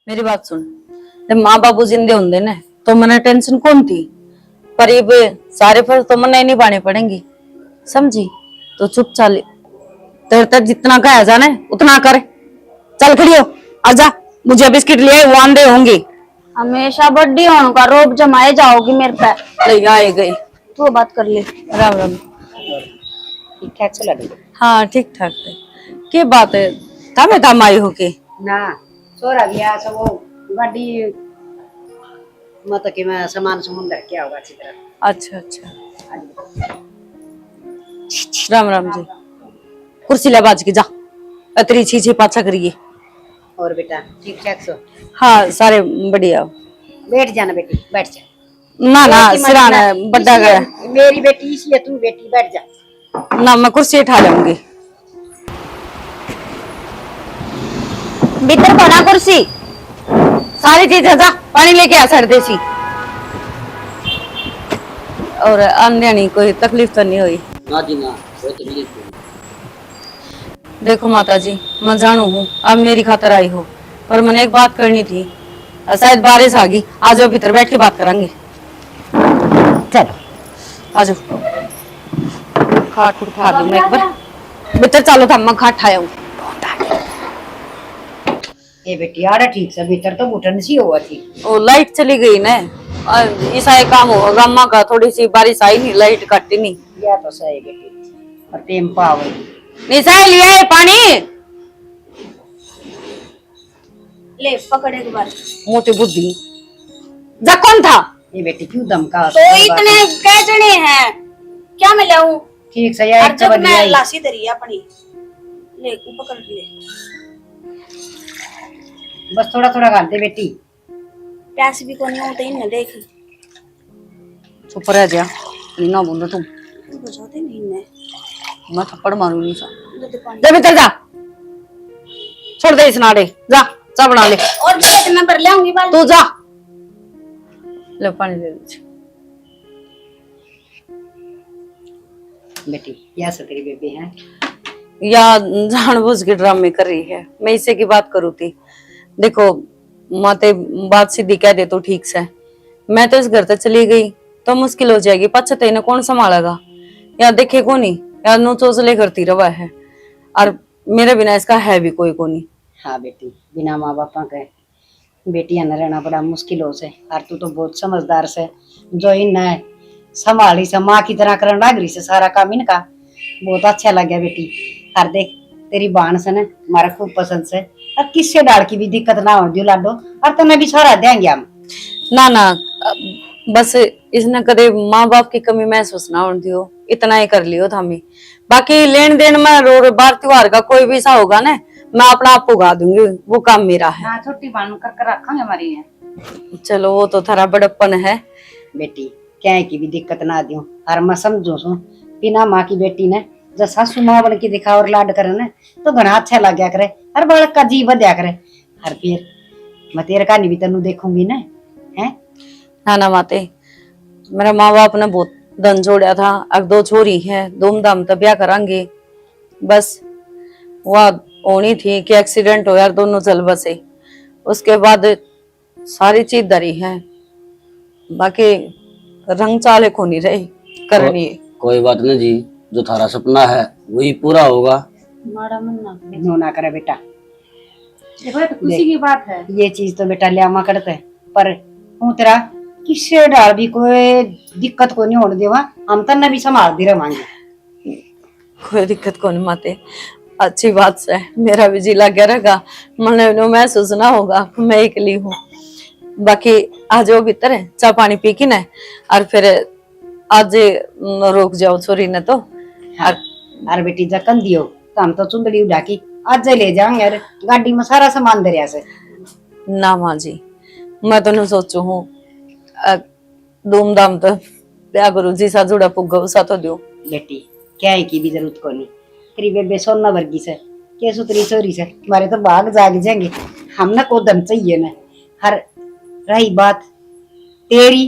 मेरी बात सुन। जब माँ बाबू जिंदे होंगे ना तो मने टेंशन कौन थी, पर ये सारे फर्ज तो मने नहीं पाने पड़ेंगी, समझी? तो चुप चाल, तेरे तक जितना कहा जाने उतना कर। चल खड़ी हो, आजा, मुझे बिस्किट लिए वो आंधे होंगी। हमेशा बड्डी होने का रोब जमाए जाओगी मेरे पे। ले आए गई। तू बात कर ले। राम राम। ठीक ठाक चला रही हाँ ठीक ठाक है। क्या बात है, थामे थाम आई हो के? ना छोरा गया सब वो गाड़ी मतलब कि मैं सामान समुंदर क्या होगा अच्छी तरह। अच्छा अच्छा, राम राम जी। कुर्सी ले बाज के जा, अतरी छी पाछा करिए। और बेटा ठीक ठाक सो? हाँ सारे बढ़िया। बैठ जाना बेटी, बैठ जा। ना ना बेटी मत सिराना ना, है, बड़ा गया। मेरी बेटी इसलिए तू बेटी बैठ जा। ना मैं कुर्सी उठा लूंगी। भीतर बना कुर्सी। सारी चीजें जा, पानी लेके आ सर्दे सी। और आंदे नहीं कोई तकलीफ तो नहीं हुई? ना जी ना, कोई तकलीफ नहीं। देखो माता जी, मैं जानू हूँ अब मेरी खातर आई हो, पर मैंने एक बात करनी थी। शायद बारिश आ गई, आ जाओ भीतर बैठ के बात करेंगे। चलो आ जाओ। खाट उठा दूं मैं एक बार। भीतर चलो था, मैं खाट ठाया हूँ। ये बेटी आड़ा ठीक से भीतर तो घुटन सी हुआ थी। वो लाइट चली गई ना, ऐसा एक काम होगा अम्मा का, थोड़ी सी बारिश आई नहीं, लाइट कटी नहीं। या तो सही बेटी, और टेम पावे निशा लिया है पानी, ले पकड़े के बाद। मोटी बुद्धि। जा कौन था? ये बेटी क्यों धमका? तो इतने कह जने हैं, क्या मैं लाऊं? ठीक से यार, जब मैं लासी दरी अपनी ले पकड़ ले। बस थोड़ा थोड़ा खाते बेटी। प्यास भी कोनी होते इन न देख। चुप रह जा, ना बोलो तुम। बुझाते नहीं ने। मैं थप्पड़ मारू निशा। दूध पानी। जा भीतर जा, छोड़ दे इस नाड़े, जा चा बना ले। और भी मैं भर लाऊंगी बाल। तू जा, ले पानी दे दे। बेटी या से तेरी बेबी है या जानबूझ के ड्रामे कर रही है? मैं इसे की बात करूँ थी। देखो माते बात सीधी कह दे तो ठीक से, मैं तो इस घर तक चली गई तो मुश्किल हो जाएगी, पछते इन्हें कौन संभालेगा? या देखे को नहीं, या नो चोचले करती रवा है, और मेरे बिना इसका है भी कोई को नहीं। हाँ बेटी, बिना माँ बापा के बेटियां न रहना बड़ा मुश्किल हो से। और तू तो बहुत समझदार से, जो इन संभाली से माँ की तरह करने लग रही से सारा काम इनका। बहुत अच्छा लग गया बेटी। और देख तेरी बहन से न हमारा खूब पसंद से, और किससे डाल की भी दिक्कत ना हो दियो लाडो, और तुम्हें भी छोड़ा देंगे हम। ना ना, बस इसने कदे माँ बाप की कमी महसूस ना होने दियो, इतना ही कर लियो थामी। बाकी लेन देन में रो बार त्योहार का कोई भी सा होगा ना, मैं अपना आप उगा दूंगी, वो काम मेरा है। हाँ छोटी बहन कर रखेंगे हमारी है। चलो वो तो थारा बड़प्पन है बेटी, क्या की भी दिक्कत ना दियो, और मैं समझू सू बिना माँ की बेटी ने जब सासू माँ बन के दिखा और लाड करे न तो घना अच्छा लग गया करे, और बड़ा का जी बदया करे। और फिर मैं तेरे का नहीं भी तेनू देखूंगी ना है। ना ना माते, मेरा माँ बाप ने बहुत धन जोड़ा था, अब 2 छोरी है, धूमधाम तब ब्याह करांगे। बस वह होनी थी कि एक्सीडेंट हो यार, दोनों चल बसे, उसके बाद सारी चीज धरी है, बाकी रंग चाले को नहीं रही करनी है। कोई बात नहीं जी, जो थारा सपना है वही पूरा होगा। मारा मन ना करे बेटा, देखो ये तो खुशी की बात है। ये चीज तो बेटा लियामा करते है, पर हूँ तेरा किससे डाल भी कोई दिक्कत को नहीं होने देवा, हम तन्ने भी संभाल दे रहे। कोई दिक्कत को नहीं माते, अच्छी बात से मेरा भी जी लग गया रहेगा, मन महसूस ना होगा मैं अकेली हूँ। बाकी आ जाओ भीतर है, चाय पानी पी की ना, और फिर आज रोक जाओ छोरी ने तो। अरे बेटी जकन दियो तो हम तो चुंदड़ी उड़ा की आज ले जाएंगे, यार गाड़ी में सारा सामान दरिया से। ना माँ जी, मैं तो नहीं सोचू हूँ धूमधाम तो क्या करूँ, जी सा जुड़ा पुग्गा उसा तो दो। बेटी क्या है की भी जरूरत को नहीं, तेरी बेबे सोना वर्गी से के सुतरी चोरी से तुम्हारे तो भाग जाग जाएंगे। हम ना को दम चाहिए ना। हर रही बात तेरी,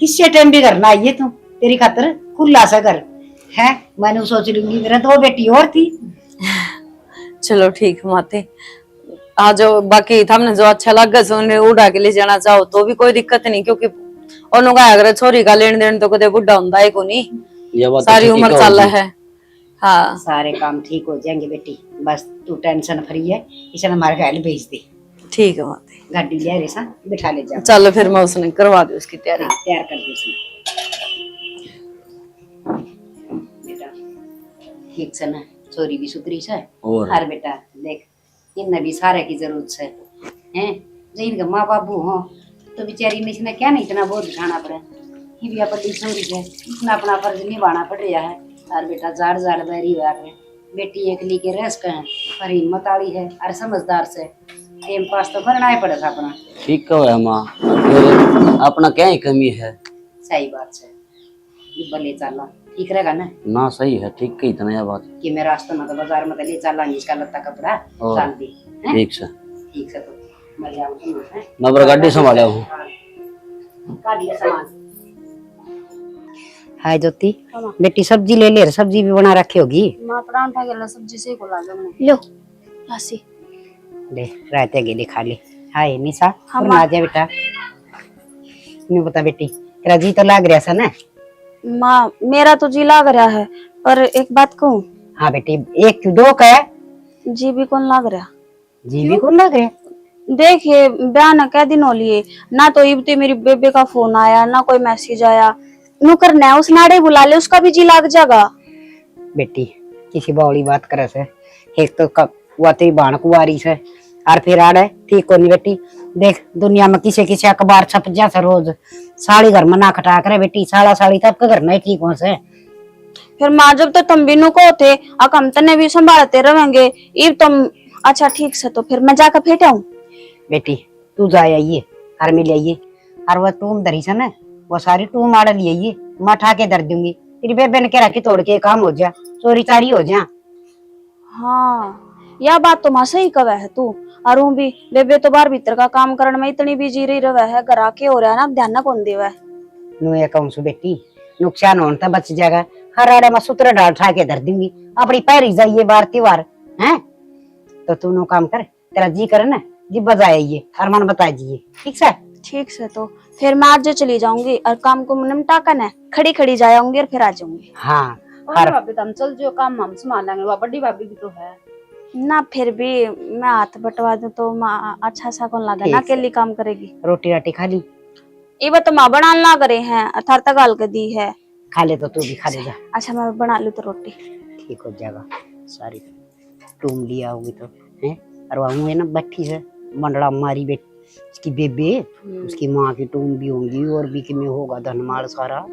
किससे टाइम भी करना आइए तू, तेरी खातर खुला सा कर है, मैंने सोच लूंगी। मेरा 2 बेटी और थी। चलो ठीक माते, हाँ जो बाकी हमने जो अच्छा लगा सो उन्हें उड़ा के ले जाना चाहो तो भी कोई दिक्कत नहीं, क्योंकि उन्होंने कहा अगर छोरी का लेन देन तो कदे बुढ़ा होता है को नहीं, ये बात तो सारी ठीक उम्र है चल होगी। है। हाँ सारे काम ठीक हो जाएंगे बेटी, बस तू टेंशन फ्री है। इसे हमारे घर भेज दे, ठीक है माते, गाड़ी ले रे सा बिठा ले जा। चलो फिर मैं उसने करवा दी उसकी तैयारी। हाँ, तैयार कर दे उसने। बेटा ठीक से ना, छोरी भी सुधरी से और हर बेटा देख, इनने भी सारे की जरूरत है हैं। जो इनका माँ बाबू हो तो बेचारी ने इसने क्या नहीं इतना बोझ उठाना पड़े, ये भी अपनी छोरी है, इतना अपना फर्ज निभाना पड़ रहा है। और बेटा जाड़ जाड़ बैरी हुआ है, बेटी एक ली के रस का है पर हिम्मत आली है और समझदार से, एम पास तो करना ही पड़ा था अपना। ठीक है माँ, फिर अपना क्या ही कमी है। सही बात है, ये भले चला ठीक रहेगा ना। ना सही है, ठीक कही इतना यह बात। कि मैं रास्ते में तो बाजार में तो ले चला इसका लत्ता कपड़ा और डाल दी हैं? ठीक से ठीक से तो मैं जाऊँ हैं? मैं बड़ा गाड़ी संभाला हूँ। हाँ, काट लिया सामान। हाय ज्योति, बेटी सब्जी ले ले, सब्जी भी बना रखी होगी। मां परांठा के सब्जी से को ला जाऊंगी। लो लासी ले रायते के लिए खा ले। हाय निशा, हाँ, आ जा बेटा। नहीं बता बेटी, तेरा जी तो लाग रहा सा ना। मां मेरा तो जी लाग रहा है, पर एक बात कहूँ। हाँ बेटी, एक क्यों दो का है? जी भी कौन लाग रहा। जी भी कौन लाग रहा? देखिए ब्याह ना कै दिन हो लिए ना, तो इबते मेरी बेबे का फोन आया ना कोई मैसेज आया। नु करना है उस नाड़े बुला ले, उसका भी जी लाग जाएगा। बेटी किसी बावली बात करे से, एक तो हुआ तेरी बाण कुआरी से और फिर आ रहे ठीक को नहीं बेटी। देख दुनिया में किसी किसी अखबार छप जाता रोज, साड़ी घर में ना खटा करे बेटी, साड़ा साड़ी तब के घर नहीं ठीक हो से। फिर माँ जब तो तुम बिनु को थे हम तने भी संभालते रहेंगे, इब तुम अच्छा ठीक से तो फिर मैं जाकर फेंटे हूँ। बेटी तू जाए आइए घर में ले आइए, और वह टूम धरी से ना, वो सारी टूम आड़ ले आइए, मैं उठा के धर दूंगी। तेरी बेबे ने कह रखी तोड़ के काम हो जा, चोरी चारी हो जा। हाँ यह बात तो माँ सही कवे है तू। और हूँ भी बेबे तो बाहर भीतर का काम करने में इतनी बिजी रही रहे है, घर आके हो रहा है ना, ध्यान ना कौन देवा है। नु ये कहूँ सु बेटी, नुकसान होने तो बच जाएगा। हर आड़े में सूत्र डाल उठा के धर दूंगी, अपनी पैरी जाइए बार त्योहार है। तो तू नो काम कर, तेरा जी करे ना जी बजाइए और मन बता दीजिए ठीक से। ठीक से तो फिर मैं आज चली जाऊंगी और काम को निपटा कर खड़ी खड़ी जाऊंगी और फिर आ जाऊंगी। हाँ और भाभी तो हम चल जो काम हम संभाल लेंगे, वह बड़ी भाभी भी तो है ना। फिर भी मैं हाथ बटवा दूं तो माँ अच्छा सा कौन लगा ना, अकेली काम करेगी। रोटी राटी खा ली? ये तो माँ बना ला करे हैं, अर्थात गाल के दी है। खा ले तो तू भी खा ले जा। अच्छा मैं बना लूं तो रोटी ठीक हो जाएगा। सारी टूम लिया होगी तो है, और वहाँ है ना बट्टी से मंडड़ा मारी बेटी उसकी बेबे, उसकी माँ की टूम भी होंगी और भी कि में होगा धनमाल सारा।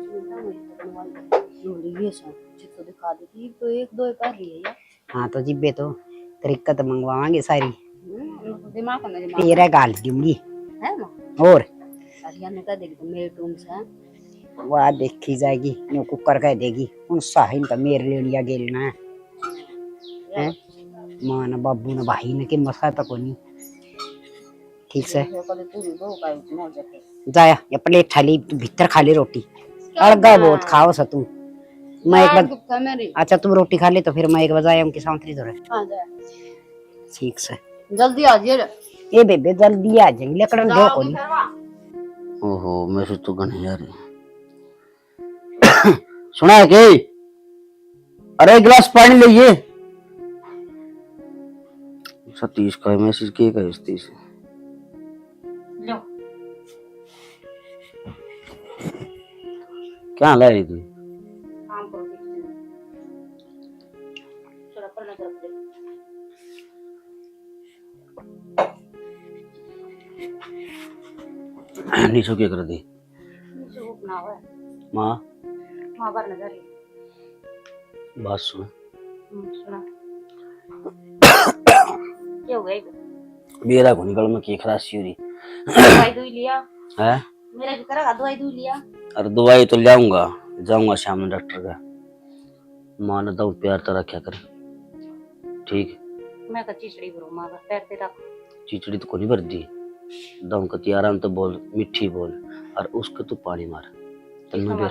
दिखा देती तो एक दो कर रही है। हाँ तो जिब्बे तो तरीका तो मंगवाएंगे सारी, दिमाग में तेरा गाल दूंगी है ना। और ने कह देगी तो मेरे टूम से वह देखी जाएगी, नो कुकर कह देगी उन साहिल का मेरे ले लिया गेलना है। माँ न बाबू न भाई न के मसा तक नहीं ठीक से। जाया या प्लेट थाली तू भीतर खा ले रोटी, अड़गा बहुत खाओ सा तू। मैं एक बार अच्छा तुम रोटी खा ले तो फिर मैं एक बजाय उनकी सांतरी धरे। ठीक से जल्दी आ जाइए। ए बेबे जल्दी आ जाएंगे लकड़न दो को नहीं। ओहो मैं से तो गन यार सुना है के? अरे एक गिलास पानी लीजिए। सतीश का मैसेज किए का सतीश क्या ला रही थी? नीचो क्या कर दी माँ? बात सुन, मेरा को निकल में की खराशी हो रही दवाई लिया है। मेरा भी करा दवाई लिया। अरे दवाई तो लाऊंगा, जाऊंगा शाम में डॉक्टर का। माँ ने दो प्यार तो रखा कर ठीक। मैं का चिचड़ी भरो मां का पैर पे रख। चिचड़ी तो को नहीं भर दी, दम कती आराम तो बोल, मिठी बोल और उसको तू पानी मार। तन्नू बेर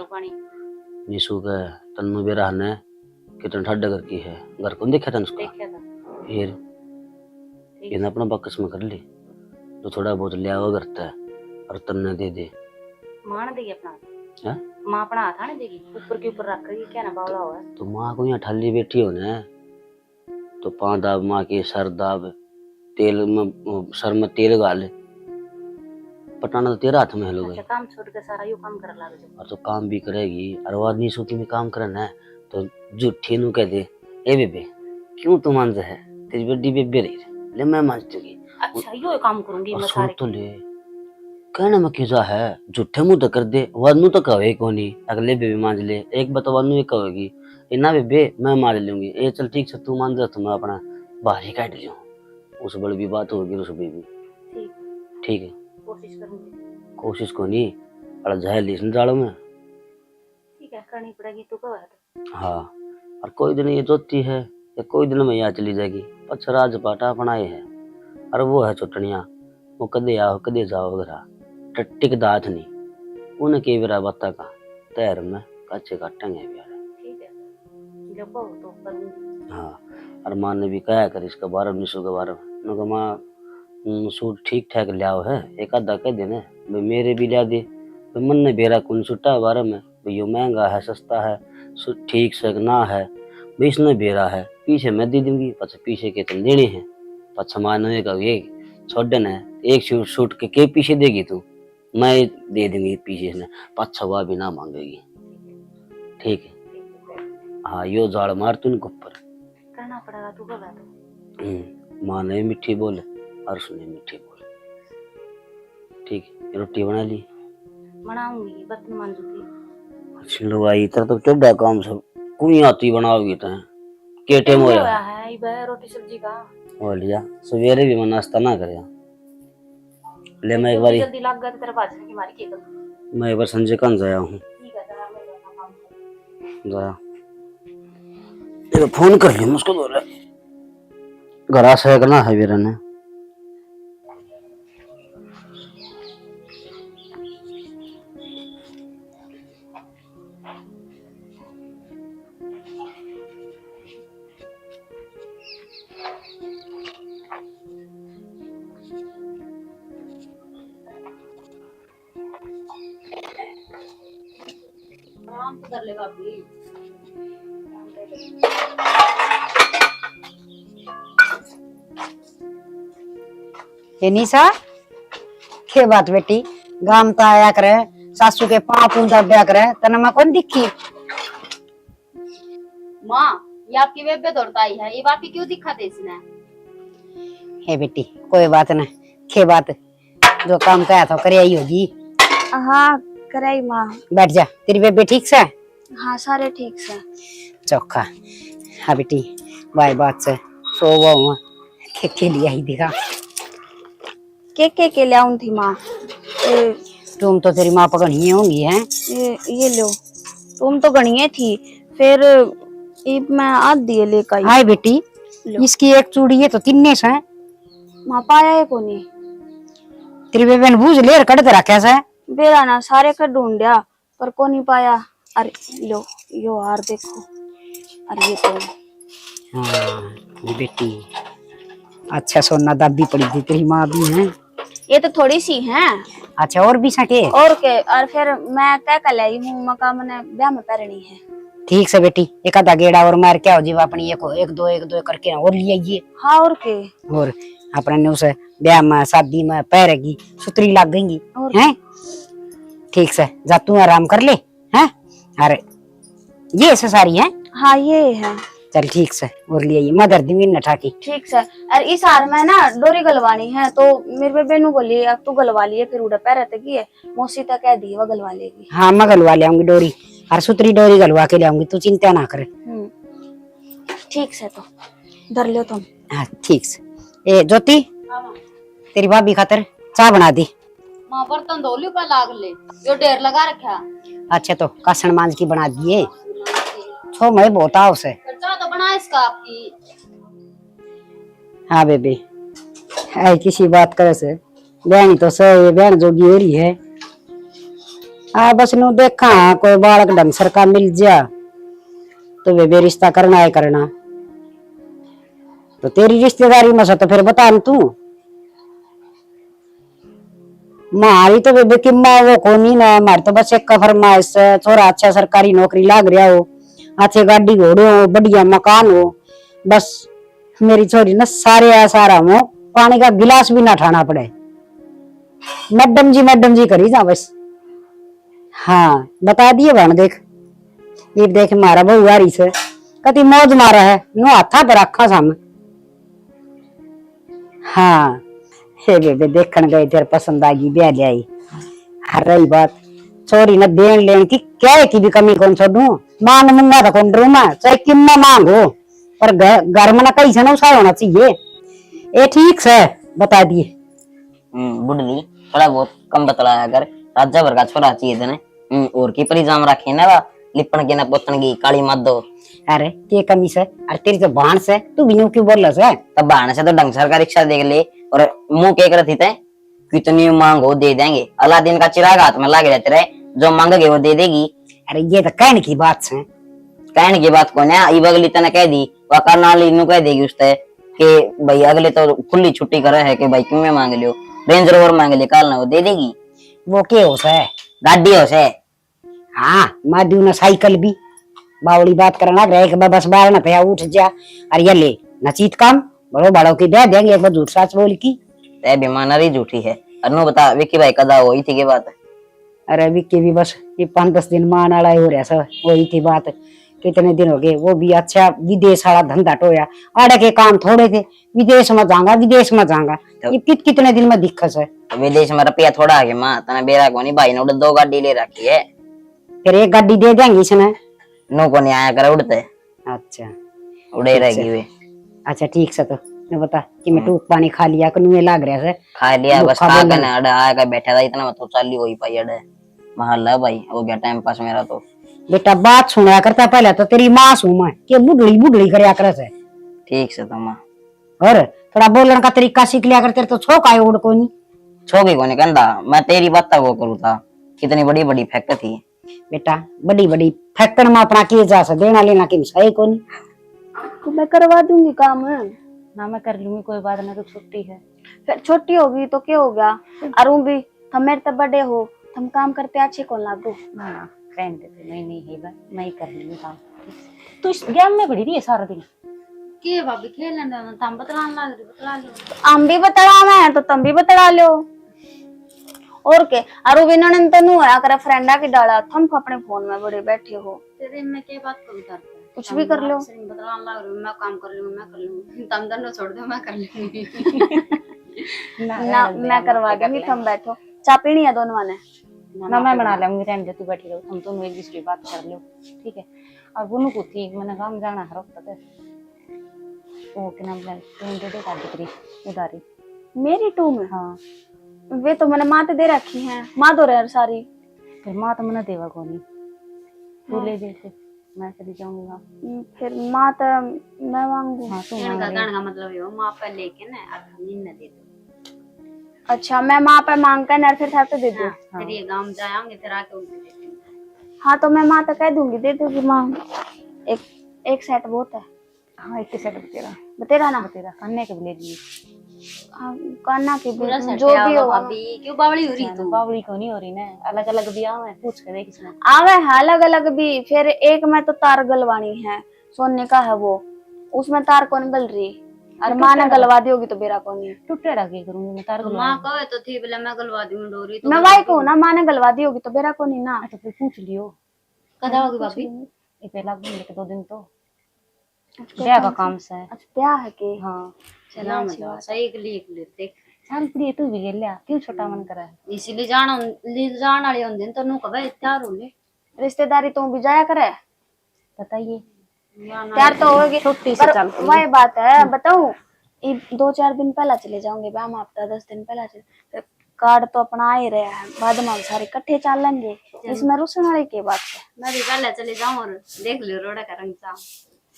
निशु का तन्नू बेर रहने कितना ठंडा घर की है, घर को देखा था उसका। देखा था फिर ये ना अपना बकस में कर ले, तो थोड़ा बहुत लिया हुआ करता है और तन्ने दे दे। मां ने देगी अपना हैं? मां अपना हाथ आने देगी, ऊपर के ऊपर रख कर क्या ना बावला हुआ है। तो माँ को यहाँ ठाली बैठी हो ना, तो पाँव दाब माँ के, सर दाब, तेल में सर में तेल गाल, पटाना तो तेरा हाथ में है लोग। अच्छा काम छोड़ के सारा यू काम कर लागे जो। और तो काम भी करेगी और वो आदमी सूती में काम करना है तो झूठी नु कह दे, ए बेबे क्यों तू मान है, तेरी बड़ी बेबे रही ले मैं मान चुकी। अच्छा यो काम करूंगी और मैं सुन सारे। तो ले, कहना में क्या है, झूठे मुंह तो कर दे, वानू तो कहे कोनी, अगले बेबे मान ले, एक बात वानू ये कहेगी, ए ना बेबे मैं मान लूंगी, ए चल ठीक से तू मान जा, तो मैं अपना बाहर ही काट लियो, उस बड़ी भी बात होगी उस बेबी। ठीक है कोशिश करूंगी। कोशिश को नहीं अड़ा जाए लीसन जाड़ो में। ठीक है करनी पड़ेगी तो कब है तो। हाँ और कोई दिन ये जोती है या कोई दिन में यहाँ चली जाएगी, पछ राज पाटा अपनाए है और वो है चुटनिया, वो कदे आओ कदे जाओ घरा टिक दात नहीं, उन्हें के बेरा बता का तैर में कच्चे काटेंगे प्यारे। ठीक है जब हो तो करूंगी। हाँ और माँ ने भी कहा कर इसका बारह निशो के बारे में, मैं कहा माँ सूट ठीक ठाक लियाओ है, एक आधा कह देने भाई मेरे भी लिया दे, भाई मन ने बेरा कौन सुटा बारे में, भाई यो महंगा है सस्ता है ठीक से ना है, भाई इसने बेरा है पीछे मैं दे दूंगी, पछ पीछे के तुम देने हैं, पछ मानो का ये छोड़ देना है, एक सूट के पीछे देगी तू, मैं दे दूंगी पीछे से, पछ हुआ भी ना मांगेगी। ठीक है हाँ यो जाड़ मार तू इनको ऊपर करना पड़ेगा तू कब है तो। माँ ने मीठी बोले और उसने मीठी बोले। ठीक है रोटी बना ली, बनाऊंगी बर्तन मांजूंगी। छिलो भाई इतना तो चढ़ा काम सब कुनी आती बनाओगी तो के टाइम हो होया है ये बे रोटी सब्जी का हो लिया, सवेरे भी मैं नाश्ता ना करे ले, मैं एक बार जल्दी लग गया तो तेरे बाजरे की मारी के कर। मैं एक बार संजय कान जाया हूँ, ठीक है जरा मैं अपना काम करूं। जाया एक फोन कर लिया उसको, बोले घर से करना है वीर ने। आराम से कर लेगा अभी। ये निशा के बात बेटी गाम तो आया करे, सासू के पाँव पूंजा ब्या करे, तना मैं कौन दिखी। माँ ये आपकी बेबे दौड़ता आई है, ये बात की क्यों दिखा दे इसने। हे बेटी कोई बात ना, के बात जो काम कहा था करे आई होगी। हाँ कराई माँ। बैठ जा, तेरी बेबे ठीक से। हाँ सारे ठीक से चौखा। हाँ बेटी बाई बात से सो वो के लिए आई देखा के ले आऊं थी माँ। तुम तो तेरी माँ पकड़ी होंगी हैं। ये लो तुम तो गणिये थी, फिर मैं आध दिए लेकर आई। हाय बेटी इसकी एक चूड़ी है तो तिन्ने से माँ पाया है कोनी। तेरी बेबे ने बूझ ले कट दे रखा से बेरा ना सारे का ढूंढया पर को नहीं पाया। अरे लो यो हार देखो, अरे ये तो हाँ ये बेटी अच्छा सोना दाबी पड़ी थी तेरी माँ भी है। ये तो थोड़ी सी है। अच्छा और भी सके और के और फिर मैं क्या कर लाई हूँ मका मैंने ब्याह में पहननी है। ठीक से बेटी एक आधा गेड़ा और मार क्या हो जीवा अपनी एक दो करके और ले आइए। हाँ और के और अपने ने उसे ब्याह में शादी में पैरेगी सुतरी लग गई हैं। ठीक से जा तू आराम कर ले हैं। अरे ये ऐसे सारी है। हाँ ये है। चल ठीक से और ले आइए मदर दी न ठाकी। ठीक से और इस हार में ना डोरी गलवानी है तो मेरे बेबे नु बोली अब तू गलवा लिए फिर उड़ा पैर की है मौसी तक कह दी वो गलवा लेगी। हाँ मैं गलवा ले आऊंगी डोरी और सुतरी डोरी गलवा के ले आऊंगी, तू चिंता ना करे। ठीक से तो धर लो तुम। हाँ ठीक से। ए ज्योति तेरी भाभी खातर चाय बना दी। माँ बर्तन धो लियो पर लाग ले जो ढेर लगा रखा। अच्छा तो कासन मांझ की बना दिए छो मैं बहुत आओ से। चाय तो बना इसका आपकी। हाँ बेबी आई किसी बात करे से बहनी तो सही बहन जोगी हो रही है। हाँ बस नु देखा कोई बालक ढंग सर का मिल जा तो बेबे रिश्ता करना है करना तो तेरी रिश्तेदारी में से तो फिर बता न तू। मारी तो बेबे की माँ वो कोनी ना, मारी तो बस एक का फरमाइश है, थोड़ा अच्छा सरकारी नौकरी लाग रहा हो, अच्छे गाड़ी घोड़े हो, बढ़िया मकान हो, बस मेरी छोरी ना सारे आसारा हो, पानी का गिलास भी ना ठाना पड़े, मैडम जी करी जा बस। हाँ बता दिए बहन, देख ये देख मारा बहु आ रही से कति मौज मारा है, नो हाथा पर रखा सामने। हाँ हे बेबे देखन गए तेरे पसंद आ गई, ब्याह ले आई। हर रही बात छोरी न देन लेन की, क्या की भी कमी कौन छोड़ू, मान मुन्ना तो कौन रू मैं, चाहे कितना मांगो, पर घर में ना कहीं से ना उसा होना चाहिए। ए ठीक से बता दिए। बुढ़ली थोड़ा बहुत कम बतलाया कर, राजा भर का छोरा चाहिए तेने। और की परिजाम रखे ना वा, लिपन के ना पोतन की काली मत दो। अरे के कमी से, अरे तेरी तो बाण से तू भी यूं क्यों बोल रहा है? तब बहाने से तो ढंग सर का रिक्शा देख ले, और मुंह के करती थे कितनी मांगो दे देंगे, अलादीन का चिराग हाथ में लागे रहते रहे, जो मांगोगे वो दे देगी। अरे ये तो कहने की बात है। कहने की बात कौन है, अगली तना कह दी वह करनाली नु कह देगी उससे कि भाई अगले तो खुली छुट्टी करे है कि भाई क्यों में मांग लियो, रेंज रोवर मांग ले काल ना वो दे देगी। वो के हो से गाड़ी हो से। हाँ माधु न साइकिल भी बावड़ी बात करना रहे कि बस बाहर न पे उठ जा, अरे ये ले नचीत काम बड़ो बड़ो की दे देंगे, एक बार झूठ साच बोल की ते बीमारी झूठी है। अनु बता विक्की भाई कदा हुई थी के बात? अरे विक्की भी बस ये 5-10 दिन मान आला हो रहा सब वही थी बात, कितने दिन हो गए, वो भी अच्छा विदेश वाला धंधा टोया, आड़े के काम थोड़े थे, विदेश में जाऊंगा ये कितने दिन में दिक्कत है। विदेश में रुपया थोड़ा आ गया माँ तना बेरा को नहीं, भाई ने उड़ 2 गाड़ी ले रखी है, फिर एक गाड़ी दे देंगे इसने। नो को नहीं आया कर उड़ते अच्छा उड़े रहेगी वे। अच्छा ठीक से तो मैं बता कि मैं टूक पानी खा लिया कनु लाग रहा है, खा लिया बस, खा के ना अड़ा आया बैठा था, इतना मतलब चाली हुई पाई अड़े महल्ला भाई हो गया टाइम पास मेरा। तो बेटा बात सुना करता पहले तो तेरी माँ सू मैं कि बुढ़ड़ी करया करे से, ठीक से तो माँ और थोड़ा बोलने का तरीका सीख लिया कर, तेरे तो छोक आए उड़ को नहीं छोगी को नहीं कहता, मैं तेरी बात वो करूँ था, कितनी बड़ी बड़ी फैक्ट थी बेटा, बड़ी फैक्टर में अपना किए जा सकते देना लेना की सही को नहीं। तो मैं करवा दूंगी काम ना मैं कर लूंगी, कोई बात नहीं, तो छुट्टी है। फिर छुट्टी होगी तो क्या हो गया, अरुण भी तुम मेरे तब बड़े हो, तुम काम करते अच्छे कौन लागू ना फ्रेंड थे, नहीं है बस मैं ही कर लूंगी काम। तू इस गेम में पड़ी रही है सारा दिन के भाभी खेलने दो, तुम बतलाने लग रही, बतला लो। हम भी बतला मैं तो तुम भी बतला लो, और के अरु बिना ने तो नु आया करे फ्रेंडा की डाला, तुम अपने फोन में बड़े बैठे हो। तेरे में क्या बात करूं तार कुछ भी कर लो, बतलाने लग रही, मैं काम कर लूंगी, मैं कर लूंगी, तुम दोनों छोड़ दो मैं कर लूंगी। ना मैं करवा दूंगी, तुम बैठो, चाय पीनी है दोनों ने ना मैं बना लूंगी, रहने दे तू बैठी रहो, हम दोनों एक दूसरे बात कर लो ठीक है। और बुनू को थी मैंने काम जाना है रोक तक वो के नाम तुम दे दे दिक्री उधारी मेरी टू में। हाँ वे तो मैंने माँ दे रखी हैं, माँ दो रहे सारी, फिर माँ तो मैंने देवा को नहीं, तू ले दे फिर मैं चली जाऊंगा, फिर माँ तो मैं मांगू। हाँ तू का मतलब ये माँ पे लेके ना अब हम न दे दो। अच्छा मैं माँ पे मांग कर ना फिर थाते दे दो, फिर ये गांव जाएंगे फिर आके उनसे दे देंगे। हाँ तो मैं माँ तो कह दूंगी, दे दूंगी माँ, एक सेट बहुत है। हाँ एक सेट बतेरा ना, बतेरा अन्य के ले लिए कान्ना की जो भी हो। अभी क्यों बावली हो रही तू? बावली को नहीं हो रही ना, अलग अलग भी आवे, पूछ के देख इसमें आवे है अलग अलग भी, फिर एक में तो तार गलवानी है, सोने का है वो, उसमें तार कौन गल रही, और माँ ने गलवा दी होगी तो बेरा कौन नहीं टूटेड़ा की करूंगी मैं तार गलवा। माँ कहे तो थी बोले मैं गलवा दूंगी डोरी, तो मैं वाई कहूँ ना माँ ने गलवा दी होगी तो बेरा कौन नहीं ना। तो फिर पूछ लियो कदा होगी भाभी? ये पहला घूमने के 2 दिन तो ब्याह का काम से। अच्छा ब्याह है के? हाँ चला मजा सही के लिए देख चल प्रिय तू भी गेल्या क्यों छोटा मन करा है, इसीलिए जान वाले होंगे तो नु कबे तैयार हो ले, रिश्तेदारी तो भी जाया करे, बताइए तैयार तो होगी छुट्टी से चल वही बात है। बताऊं 2-4 दिन पहला चले जाओगे ब्याह में, हफ्ता 10 दिन पहला चले, कार्ड तो अपना आ ही रहा है, बाद में हम सारे इकट्ठे चल लेंगे, इसमें रुसन वाली की बात है। मैं भी पहले चले जाऊं और देख लो रोड़ा का रंग सा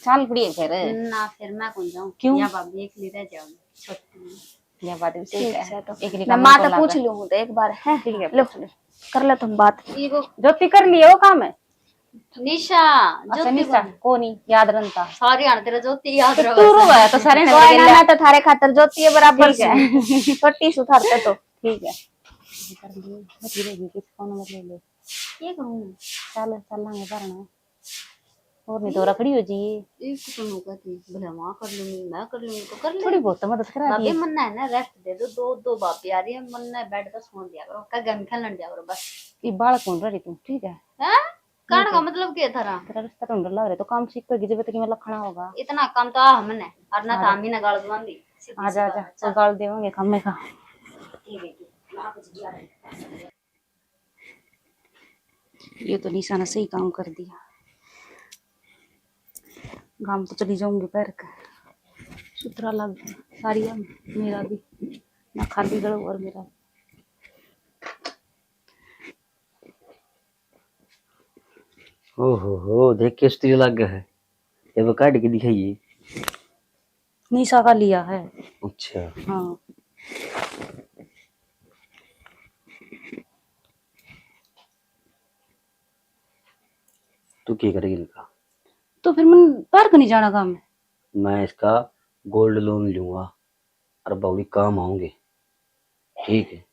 चल प्रिय फिर ना, फिर मैं कौन जाऊं, क्यों या भाभी एक लिए रह जाओगे छोटी, यह बात भी सही है तो एक मैं माँ तो पूछ लूं तो एक बार है, ठीक है लो कर ले तुम बात, जो ती कर लिए वो काम है निशा अच्छा ज्योति निशा कोनी याद रंता सारी आने तेरा ज्योति याद रहो तू रोया तो सारे ने कोई लगे ना तो थारे खातर ज्योति है बराबर ठीक से छोटी सुथारते तो ठीक है कर लिए मत गिरेगी किस फोन मत ले ले ये करूं चल चलांगे भरना और नहीं तो रखड़ी हो जी एक तो होगा थी भले मां कर लूंगी मैं कर लूंगी तो कर ले थोड़ी बहुत तो मदद करा बाबे दी मन है ना रेस्ट दे दो दो दो बापी आ रही है मन है बेड पे सोन दिया करो का गेम खेलन दिया करो बस ये बाल कौन रही तू ठीक है हैं कहने का मतलब क्या था तेरा रिश्ता ढूंढ लग रहा है तो काम सीख कर जब तक मैं लखना होगा इतना काम तो हमने और ना तामी ना गाल दुआंदी आजा आजा तो गाल देवांगे खम्मे का ये तो निशा ने सही काम कर दिया गांव तो चली जाऊंगी पैर का सुथरा लग गया साड़िया मेरा भी ना खाली गलो और मेरा ओहो देख के स्त्री लग गया है। ये वो काट के दिखाइए। निशा का लिया है अच्छा हाँ तू क्या करेगी इनका? तो फिर मन पार्क नहीं जाना काम में मैं इसका गोल्ड लोन लूंगा और बहुड़ी काम आऊंगे। ठीक है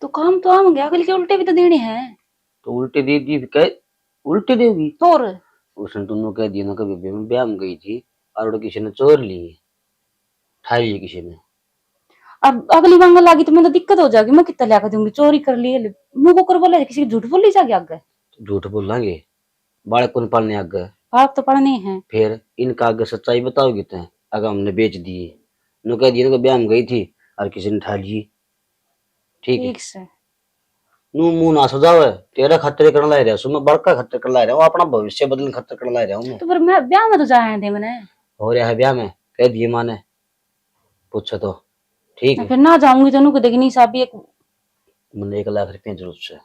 तो काम तो आम गया अगले के उल्टे भी तो देने हैं तो उल्टे दे दी कह उल्टे देगी। और उसने तुमने कह दिया ना कभी मैं ब्याह में गई थी और किसी ने चोर ली ठाई ली किसी ने। अब अगली मांग लागी तो मैं तो दिक्कत हो जाएगी मैं कितना लिया दूंगी चोरी कर ली मुंह को कर बोला किसी की झूठ बोल ली जाके आगे झूठ बोलेंगे बालक कौन पालने आगे आप तो पढ़ने हैं फिर इनका आगे सच्चाई बताओगी तो अगर हमने बेच दिए नो कह दिया ना ब्याह में गई थी और किसी ने ठा ली। ठीक है ठीक से नू मुंह ना सजाओ है तेरा खतरे करने ला रहा हूँ मैं बड़का खतरे करने ला रहा हूँ अपना भविष्य बदलने खतरे करने ला रहा हूँ मैं। तो फिर मैं ब्याह में तो जाए थे मैंने हो रहा है ब्याह में कह दिए माँ ने पूछो तो ठीक है। फिर ना जाऊंगी तो नुक देखनी साहब एक मैंने 1 लाख रुपया जरूरत से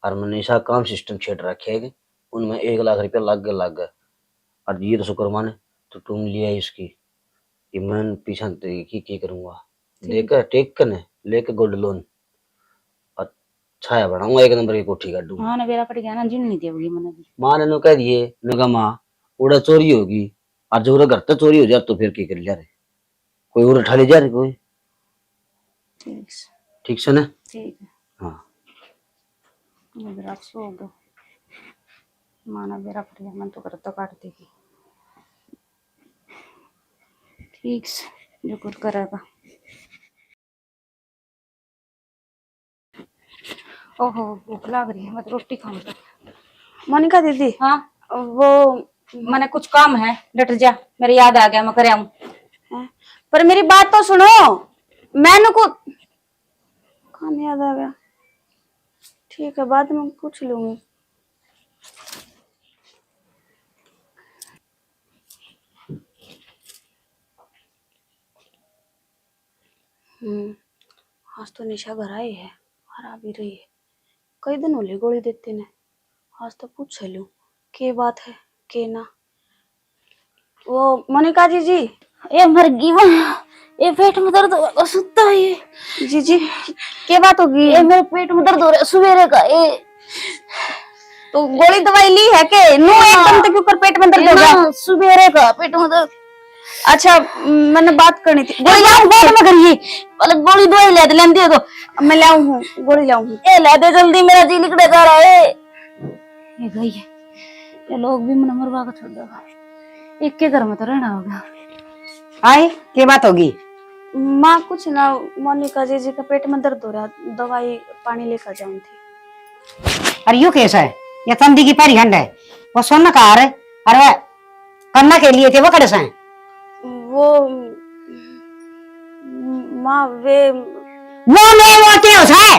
और मैंने ऐसा काम सिस्टम छेड़ रखे है उनमें 1 लाख रुपया लग गए और ये तो शुक्र माने तो तुम लिया इसकी कि मैं पीछा की करूंगा लेकर टेक कर लेकर गोल्ड लोन और छाया बढ़ाऊंगा 1 नंबर की कोठी कर दूंगा। हाँ ना बेरा पड़ गया ना जिन नहीं देगी मैंने भी माँ ने नो कह दिए नुका माँ उड़ा चोरी होगी और जब घर तक चोरी हो जाए तो फिर क्या कर लिया रे कोई और उठा ले जा रहे कोई ठीक से ना ठीक है हाँ मेरा सो गो माना बेरा पड़ गया मन तो कर तो काट देगी ठीक से जो कुछ करेगा। ओहो भूख लग रही है मैं तो रोटी खाऊंगा। मोनिका दीदी हाँ वो मैंने कुछ काम है डट जा मेरे याद आ गया मैं करे आऊं पर मेरी बात तो सुनो मैंने को काम याद आ गया ठीक है बाद में पूछ लूंगी। आज तो निशा घर आई है और आ भी रही है कई दिन होली गोली देते ने आज तो पूछ लूं के बात है के ना। वो मोनिका जी ए मर गई वो ये पेट में दर्द हो रहा सुत्ता है ये जी के बात होगी ये मेरे पेट में दर्द हो रहा है सवेरे का ये तो गोली दवाई ली है के नो एकदम तक ऊपर पेट में दर्द हो गया सवेरे का पेट में दर्द। अच्छा मैंने बात करनी थी गोली लाऊं पेट में करिए पहले गोली दवाई ले लेंदी हो मैं लाऊं हूं गोली लाऊं हूं ए ले दे जल्दी मेरा जी निकले जा रहा है ये गई है ये लोग भी मन मरवा के छोड़ देगा एक के घर में तो रहना होगा। आए क्या बात होगी? माँ कुछ ना मोनिका जी का पेट में दर्द हो रहा दवाई पानी लेकर जाऊं थी। अरे यो कैसा है ये तंदी की पैरी खंड है वो सोना कहा है अरे वह करना के लिए थे वो कड़े से वो माँ वे वो क्या है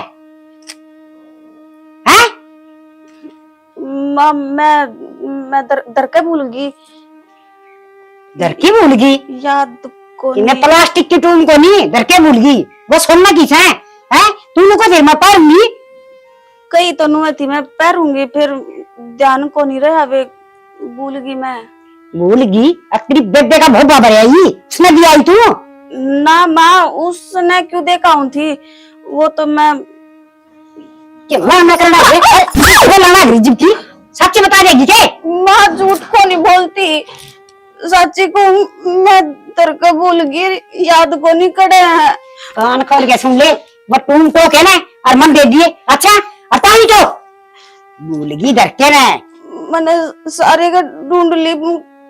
हैं? माँ मैं दर के भूल गई दर की भूल गई याद को इन्हें प्लास्टिक की टूम को नहीं दर के भूल गई वो सोना की है तू को देर में पारूंगी कई तो नुए थी मैं पैरूंगी फिर ध्यान को नहीं रहा वे भूल गई मैं भूल गई तेरी बेबे का भोपा भर आई उसने भी आई तू ना माँ उसने क्यों देखा हूं थी वो तो मैं क्या करना है वो लाना गरीब की सच बता देगी के? माँ झूठ को नहीं बोलती, सच्ची को मैं तेरे को भूल गई, याद को नहीं करे है। कान खोल के सुन ले, वो तुम तो के ना और मन दे दिए। अच्छा अताई तो भूल गई डरते ना। मैंने सारे का ढूंढ ली,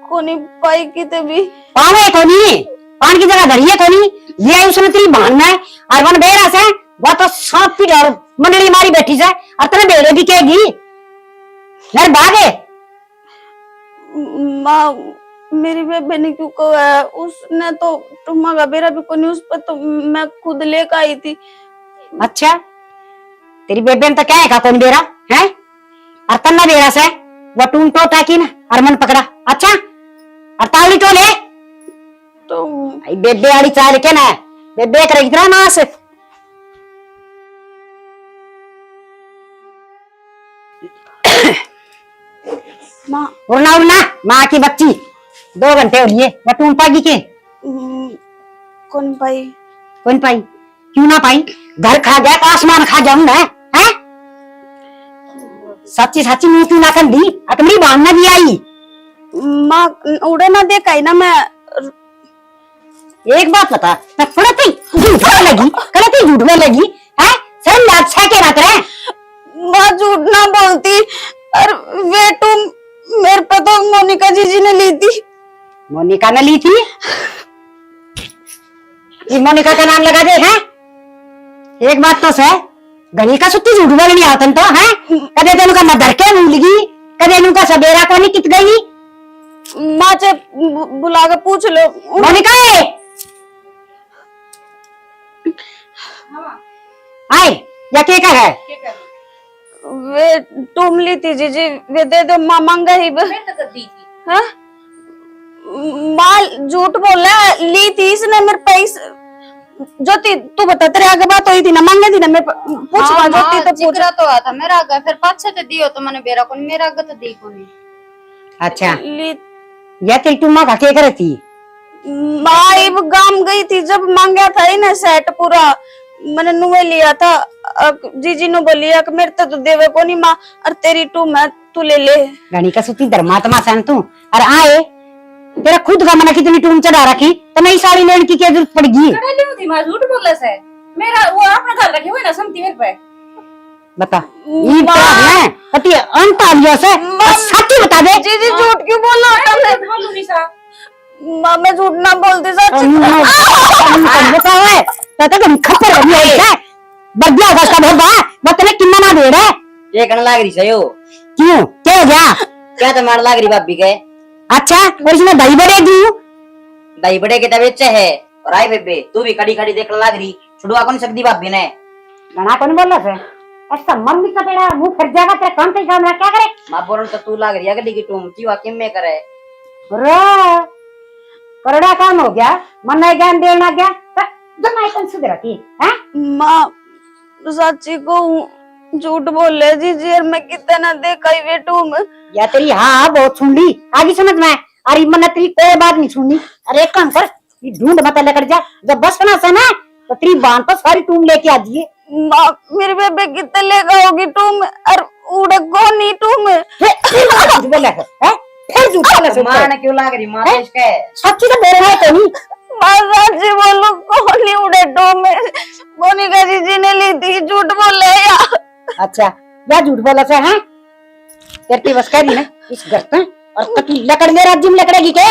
को नहीं पाई किते भी। पावे को नहीं, पान की जगह धरिए को नहीं, ये उसने तेरी बहन में और वन बेरा से वो तो सांप की डर मंडली मारी बैठी से और तेरे बेड़े भी कहेगी यार भागे। माँ मेरी बेबे ने क्यों कहा है, उसने तो तुम्हारा बेरा भी को नहीं, उस पर तो मैं खुद लेकर आई थी। अच्छा तेरी बेबे ने तो क्या है कौन बेरा है और तन्ना बेरा से वो टूम तो ताकि ना और मन पकड़ा। अच्छा और ताली तो ले तो आई बेबे वाली चाल के ना बेबे कर इतना नास। माँ उड़ना उड़ना माँ की बच्ची 2 घंटे हो लिए वो टूम पागी के कौन पाई? कौन पाई? क्यों ना पाई? घर खा गया तो आसमान खा जाऊं ना है? सच्ची सच्ची मुंह क्यों ना कर दी? अकमरी बहन ना भी आई। माँ उड़े ना देखा ही ना मैं। एक बात बता, मैं थोड़ा थी झूठ में लगी, गलती झूठ में लगी है? सर लाचा के रख रहे। माँ झूठ ना बोलती, और वे तुम मेरे पे तो मोनिका जीजी ने ली थी। मोनिका ने ली थी? ये मोनिका का नाम लगा दे है? एक बात तो सह गली का सुत्ती झूठ बोलनी आवतन तो है? कदे तेनु का मदर के भूल गई, कदे नु का सबेरा को नहीं कित गई। माँ से बुला के पूछ लो। मोनिका आए या के का है? वे तुम ली थी जीजी, वे दे दो माँ मांगा ही। हाँ? माँ झूठ बोला, ली थी इसने मेरे पैसे। ज्योति तू बता, तेरे आगे बात हुई थी ना, मांगे थी ना मैं पूछ। हाँ, ज्योति तो पूछ। जिक्र तो आता मेरा आगे, फिर पाछे तो दियो तो मैंने बेरा को मेरा आगे तो दी को नहीं। अच्छा ली या तेरी टुम्मा का के करती? माँ इब गांव गई थी जब मांगा था ही ना सेट पूरा, मैंने नुए लिया था। जीजी ने बोलिया कि मेरे तो देवे को नहीं माँ, और तेरी टू मैं तू ले ले। गणी का सुती धर्मात्मा सन तू और आए तेरा खुद का मना कितनी टूम चढ़ा रखी तो नई साड़ी लेने की क्या जरूरत पड़गी? झूठ बोल से मेरा वो अपना घर रखे हुए ना समती मेरे पे। बता ई तो है पति अंत आ गया से सच्ची बता दे। जीजी झूठ क्यों बोला? बोलू निशा माँ मैं झूठ ना बोलती सच। बता है तब हम खप्पर हो गया है बढ़िया का सब होगा बतने कितना ना दे रहा है। ये कण लाग रही सयो क्यों क्या हो गया? क्या तो मार लाग रही भाभी के। अच्छा और इसमें दही बढ़ेगी दही बड़े के तबीयत से है और आई बेबे तू भी खड़ी खड़ी देखने लाग रही छुड़वा कौन सकती भाभी ने। गणा कौन बोल रहा है? ऐसा मन भी कटेड़ा मुंह फिर जाएगा तेरा काम पे काम क्या करे? मां बोल तो तू लाग रही है गली की टूम जीवा किम में करे रो करड़ा काम हो गया मन नहीं ज्ञान देना गया जब मैं कौन सुधरा की हैं? माँ सच्ची को झूठ बोल ले जीजी, और मैं कितना देखा ही बेटू में। या तेरी हाँ बहुत सुन ली आगे समझ में अरे मन तेरी कोई बात नहीं सुननी। अरे एक काम कर ये ढूंढ मत लेकर जा जब बस बना से ना तो तेरी बांध तो सारी टूम लेके आ जाइए। माँ मेरे बेबे कितने लेगा होगी टू में, और उड़े को नहीं टू में। झूठ बोला है फिर झूठ बोला से मां ने क्यों लाग रही मां तो इसके सच्ची तो बोल रहा है तो नहीं। माँ सच्ची बोलो कौन नहीं उड़े टू में, मोनिका जीजी ने ली थी, झूठ बोले या। अच्छा या झूठ बोला से हैं तेरी बस कह दी ना इस घर पे और कटी लकड़ ले राज्य में लकड़ेगी के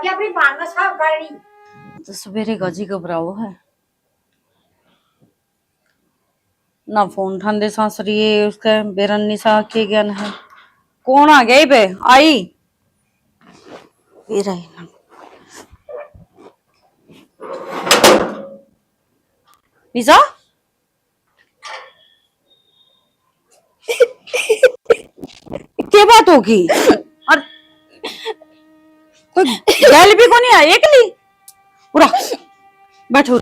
अपनी बांध में साफ करनी। तो सवेरे गजी घबराओ है ना, फोन ठांदे सासरी उसका बेरन निशा के ज्ञान है। कौन आ गई बे आई बेरा ना निशा क्या बात होगी? और कोई गैल भी को नहीं आई एकली पूरा बैठो।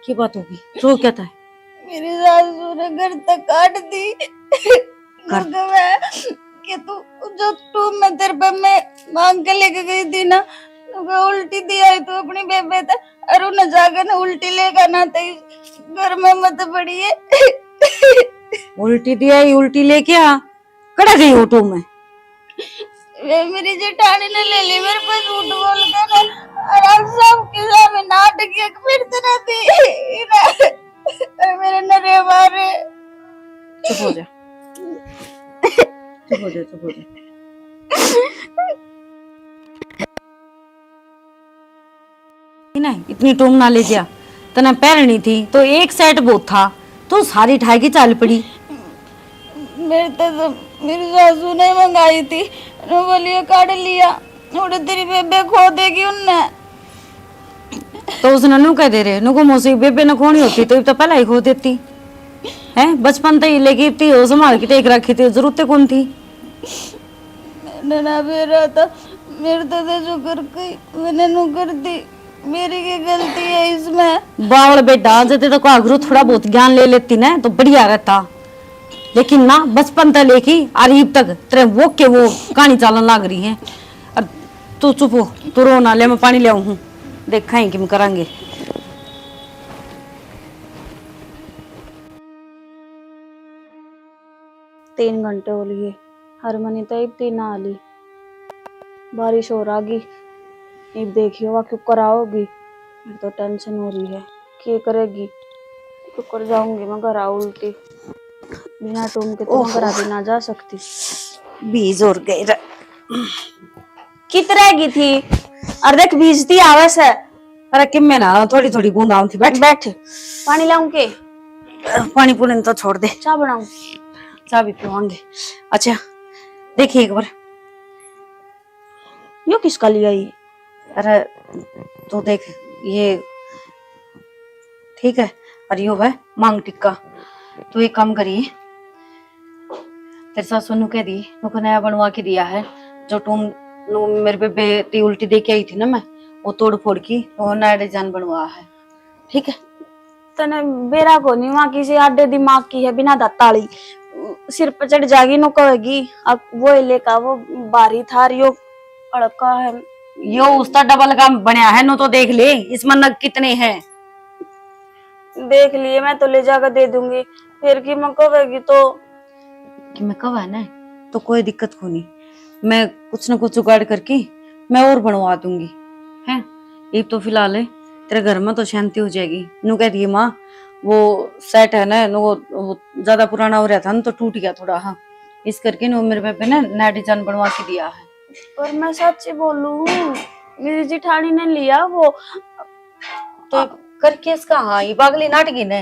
क्या बात होगी? रो क्या था? मेरी सासू ने घर तक काट दी कि तू जो टू में तेरे पे मैं मांग के लेके गई थी ना, उल्टी दी आई तो अपनी बेबे तो अरु न जाकर न उल्टी लेकर ना तो घर में मत पड़ी है। उल्टी दिया, उल्टी लेके आ, कड़ा गई ऑटो में। वे मेरी जेठानी ने ले ली मेरे पे झूठ बोल कर और अब सबके सामने नाटक फिरते रहती और मेरे नरे मारे। चुप हो जा, चुप हो जा, चुप हो जा। नहीं इतनी टूम ना ले जा, तना पैरनी थी तो एक सेट बहुत था, तो सारी ठाई की चाल पड़ी। मेरी सासू ने मंगाई थी, बोलिए काट लिया और तेरी बेबे खो देगी उनने। तो उसने नु कह दे रहे नुको मौसी बेबे न खोनी होती तो पहले ही खो देती है। बचपन तो ही लेगी थी, वो संभाल के टेक रखी थी, जरूरत कौन थी। ना बेरा था मेरे तो जो कर गई मैंने नु कर दी, मेरी की गलती है इसमें। बावल बेटा जते तो आगरू थोड़ा बहुत ज्ञान ले लेती ना तो बढ़िया रहता, लेकिन ना बचपन तक लेके अरीब तक तेरे वो के वो कहानी चालन लाग रही है। और तू चुप हो, तू रो ना, ले मैं पानी ले आऊं हूं, देखा ही किम करांगे। 3 घंटे हो लिए, हरमनी तो अब तीन आ ली, बारिश हो रही, अब देखियो वह क्यों कराओगी। मेरे तो टेंशन हो रही है, क्या करेगी, क्यों कर जाऊंगी मैं घर उल्टी, बिना टूम के तो मैं घर भी ना जा सकती। बीज और गए कित रहेगी थी और देख भीजती आवे से। अरे किम में ना थोड़ी थोड़ी बूंद आऊं थी, बैठ बैठ पानी लाऊं के पानी पुनी तो छोड़ दे, चाय बनाऊं, चाय भी पिवाएंगे। अच्छा देखिए एक बार, यो किसका लिया ये? अरे तो देख ये ठीक है, और यो है मांग टिक्का। तो एक काम करिए, तेरे सासू नु कह दी नुको नया बनवा के दिया है, जो तुम नु मेरे पे बेटी उल्टी दे के आई थी ना, मैं वो तोड़ फोड़ की वो नया डिजाइन बनवा है, ठीक है। तने बेरा को नहीं वहां किसी आडे दिमाग की है, बिना दाताली सिर पर चढ़ जागी नो कहेगी अब वो लेका वो बारी था यो अड़का है। यो उसका डबल काम बनया है नो, तो देख ले इसमें नग कितने हैं। देख लिए मैं तो ले जाकर दे दूंगी, फिर की मैं कहेगी तो कि मैं कब है ना तो कोई दिक्कत को नहीं, मैं कुछ न कुछ जुगाड़ करके मैं और बनवा दूंगी है। ये तो फिलहाल है तेरे घर में तो शांति हो जाएगी। नु कह दिए माँ वो सेट है ना वो ज्यादा पुराना हो रहा था ना तो टूट गया थोड़ा, हाँ इस करके नो मेरे पे ना नया डिजाइन बनवा के दिया है। पर मैं सच बोलूं मेरी जिठानी ने लिया वो तो करके इसका हाँ ये पागली नाटकी ने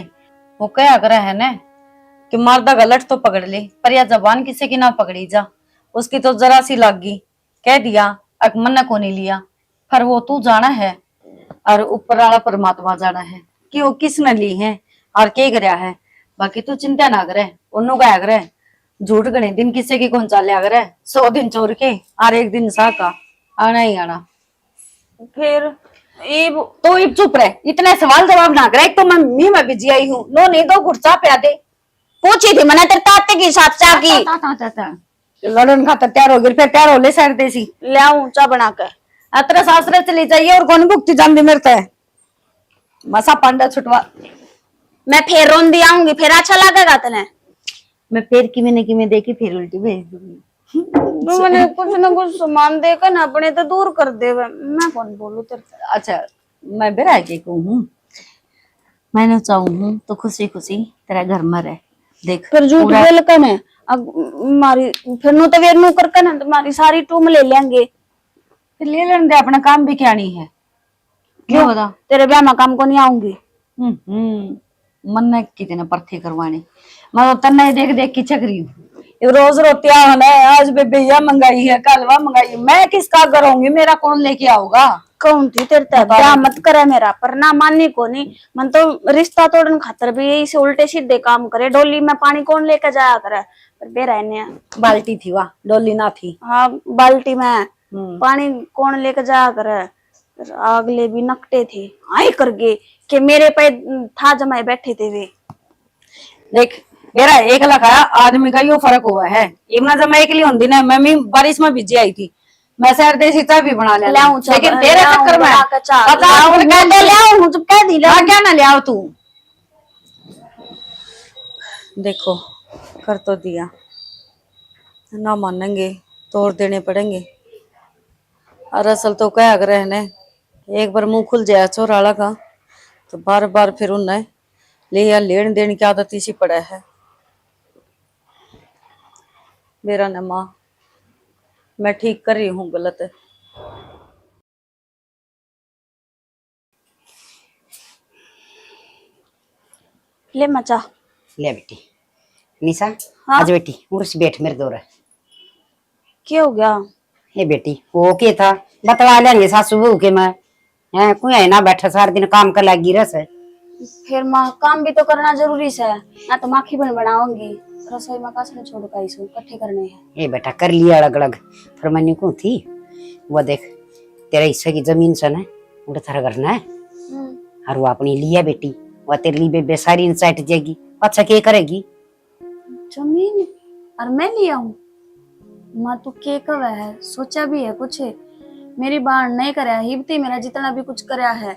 वो क्या कर है ना कि मारदा गलत तो पकड़ ले, पर या जबान किसी की ना पकड़ी जा, उसकी तो जरा सी लग गई, कह दिया अकमन्ना को नहीं लिया, पर वो तू जाना है और ऊपर वाला परमात्मा जाना है कि वो किसने ली है और क्या कराया है। बाकी तू चिंता ना करे, उन्हों का करे झूठ गणे दिन किसी की कौन चाले करे, 100 दिन चोर के और 1 दिन सा का आना ही आना। फिर तो इब चुप रहे, इतने सवाल जवाब ना करे, तो मैं मी में बिजी आई हूँ, नो नहीं दो गुड़चा पे आते पूछी थी मैंने तेरे ताते की साथ चा की लड़न खाता तैयार हो गई, फिर तैयार हो ले सर देसी ले आऊं चा बना कर। अतरे सासरे चली जाइए और कौन भुगती जान मेरे है मसा पांडा छुटवा। मैं फिर रोंदी आऊंगी, फिर अच्छा लगेगा तने। मैं फिर कि मैं देखी फिर उल्टी भेज दूंगी। तो मैंने कुछ ना कुछ सामान देकर ना अपने तो दूर कर दे, मैं कौन बोलूं तेरे से। अच्छा मैं बेरा के कहूँ, मैंने चाहूँ तो खुशी खुशी तेरा घर में रहे, देख फिर झूठ बोल कर ने अब मारी फिर नु तो वेर नु कर के ना तुम्हारी सारी टूम ले लेंगे, फिर ले लेने दे, अपना काम भी क्या नहीं है। क्यों बता तेरे ब्याह में काम को नहीं आऊंगी। मन ने कितने परथे करवाने, मैं तो तन्ने देख देख की चकरी हूँ, रोज रोती है आज बेबिया मंगाई है कल वह मंगाई, मैं किसका करूंगी, मेरा कौन लेके आओगा। कौन थी तेरे तक ब्याह मत करे मेरा, पर ना मानने को नहीं, मन तो रिश्ता तोड़न खातर भी यही से उल्टे सीधे काम करे। डोली में पानी कौन लेकर जाया करे, पर बेरा ने बाल्टी थी वाह डोली ना थी, हाँ बाल्टी में पानी कौन लेकर जाया करे। अगले भी नकटे थे आई करके कि मेरे पे था जमाए बैठे थे वे। देख मेरा एकला का आदमी का यो फर्क हुआ है, इमना जब मैं एकली होती ना, मैं भी बारिश में भिजी आई थी मैं शहर देसी चाय भी बना ले लाऊं लेकिन तेरे चक्कर में पता लाऊं जब कह दी ला क्या ना ले आओ तू। देखो कर तो दिया, ना मानेंगे तोड़ देने पड़ेंगे। और असल तो क्या अगर रहने एक बार मुंह खुल जाए चोराला का तो बार बार फिर उन्हें ले या लेन देने की आदत इसी पड़ा है। मेरा न माँ, मैं ठीक कर रही हूँ गलत है। ले मचा ले बेटी निशा, आज बेटी उर्स बैठ मेरे दौर। क्या हो गया? ये बेटी वो के था बतला लेंगे सासू बहू के मैं है कोई है ना बैठा सारा दिन काम कर लगी रस है। फिर माँ काम भी तो करना जरूरी है ना, तो माखी बन बनाऊंगी रसोई में कासने छोड़ का इसको इकट्ठे करने हैं। ये बेटा कर लिया अलग अलग फिर मैंने को थी वो देख तेरे हिस्से की जमीन से ना उठे थारा करना है और वो अपनी लिया बेटी वो तेरे लिए बेसारी इंसाइट जाएगी। अच्छा क्या करेगी? जमीन और मैं लिया हूँ माँ तू के कब है सोचा भी है कुछ? मेरी बाण नहीं कराया हिबती मेरा जितना भी कुछ कराया है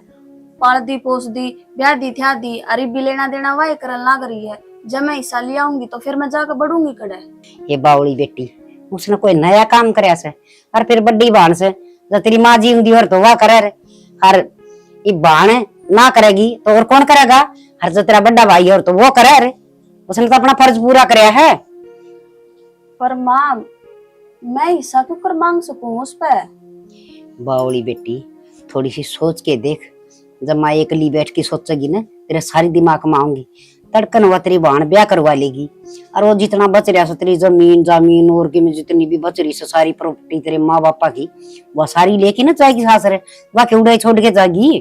पाल दी पोस दी ब्याह दी थ्या दी अरे भी लेना देना वाही करन लाग रही है। जब मैं हिस्सा लिया आऊंगी तो फिर मैं जाकर बढ़ूंगी कड़े। ये बावड़ी बेटी उसने कोई नया काम कराया से और फिर बड़ी बाण से जो तेरी माँ जी हुई और तो वह करे रे और ये बाण ना करेगी तो और कौन करेगा? हर जो तेरा बड़ा भाई है और तो वो करे रे उसने तो अपना फर्ज पूरा कराया है। पर माँ मैं हिस्सा क्यों कर मांग सकूं उस पे? बावड़ी बेटी थोड़ी सी सोच के देख, जब माँ एकली बैठ के सोचेगी ना तेरे सारी दिमाग में आऊंगी तड़कन हुआ तेरी बहन ब्याह करवा लेगी और वो जितना बच रहा है तेरी जमीन और की में जितनी भी बच रही है सारी प्रॉपर्टी तेरे माँ बापा की वो सारी लेके ना जाएगी सास रे वह के उड़ाई छोड़ के जाएगी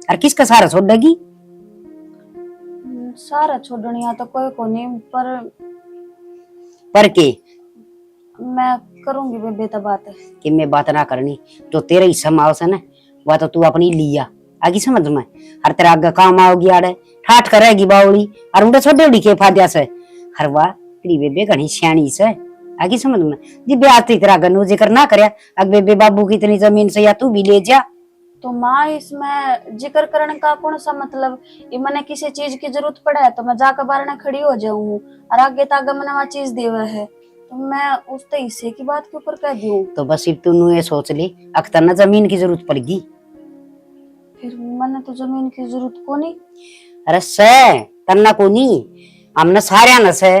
और किसका सारा छोड़ देगी? सारा छोड़निया तो कोई को नहीं पर के मैं करूंगी बेबे तो बात है कि मैं बात ना करनी जो तेरे हिस्सा में आवश्य ना वह तो तू अपनी लिया आगे समझ में हर तेरा आगे काम आओगी आड़े ठाठ करेगी बावड़ी और उड़े छोटे उड़ी के फाद्या से हर वाह तेरी बेबे घनी सियाणी से आगे समझ में जी ब्याह तेरा गन्नू जिक्र ना करे अग बेबे बाबू की इतनी जमीन से या तू भी ले जा। तो माँ इसमें जिक्र करने का कौन सा मतलब? ये मैंने किसी चीज की जरूरत पड़े है तो मैं जाकर बारने खड़ी हो जाऊं और आगे तागा मैंने वहाँ चीज देवा है तो मैं उस हिस्से की बात के ऊपर कह दूं तो बस सिर्फ तू ये सोच ली अख्तर ना जमीन की जरूरत पड़ेगी। फिर मैंने तो जमीन की जरूरत को नहीं। अरे से तन्ना को नहीं हमने सारे न से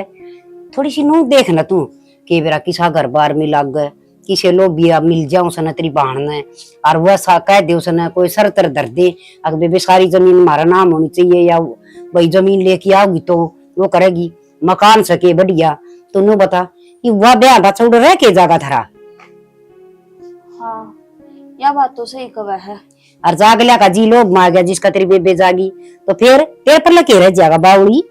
थोड़ी सी नू देख न तू कि बेरा किसा घर बार में लग गए किसे लोग भी मिल जाऊं सना तेरी बहन ने और वह सा कह दे उसने कोई सरतर दर दे अगर बेबे सारी जमीन हमारा नाम होनी चाहिए या वही जमीन लेके आओगी तो वो करेगी मकान सके बढ़िया तो नू बता कि वह ब्याह बच्चा उड़ रह के जागा थरा। हाँ यह बात तो सही कहा है। और जागलिया का जी लोग मार गया जिसका तेरी बेबे जागी तो फिर तेरे पर लगे रह जाएगा बावड़ी।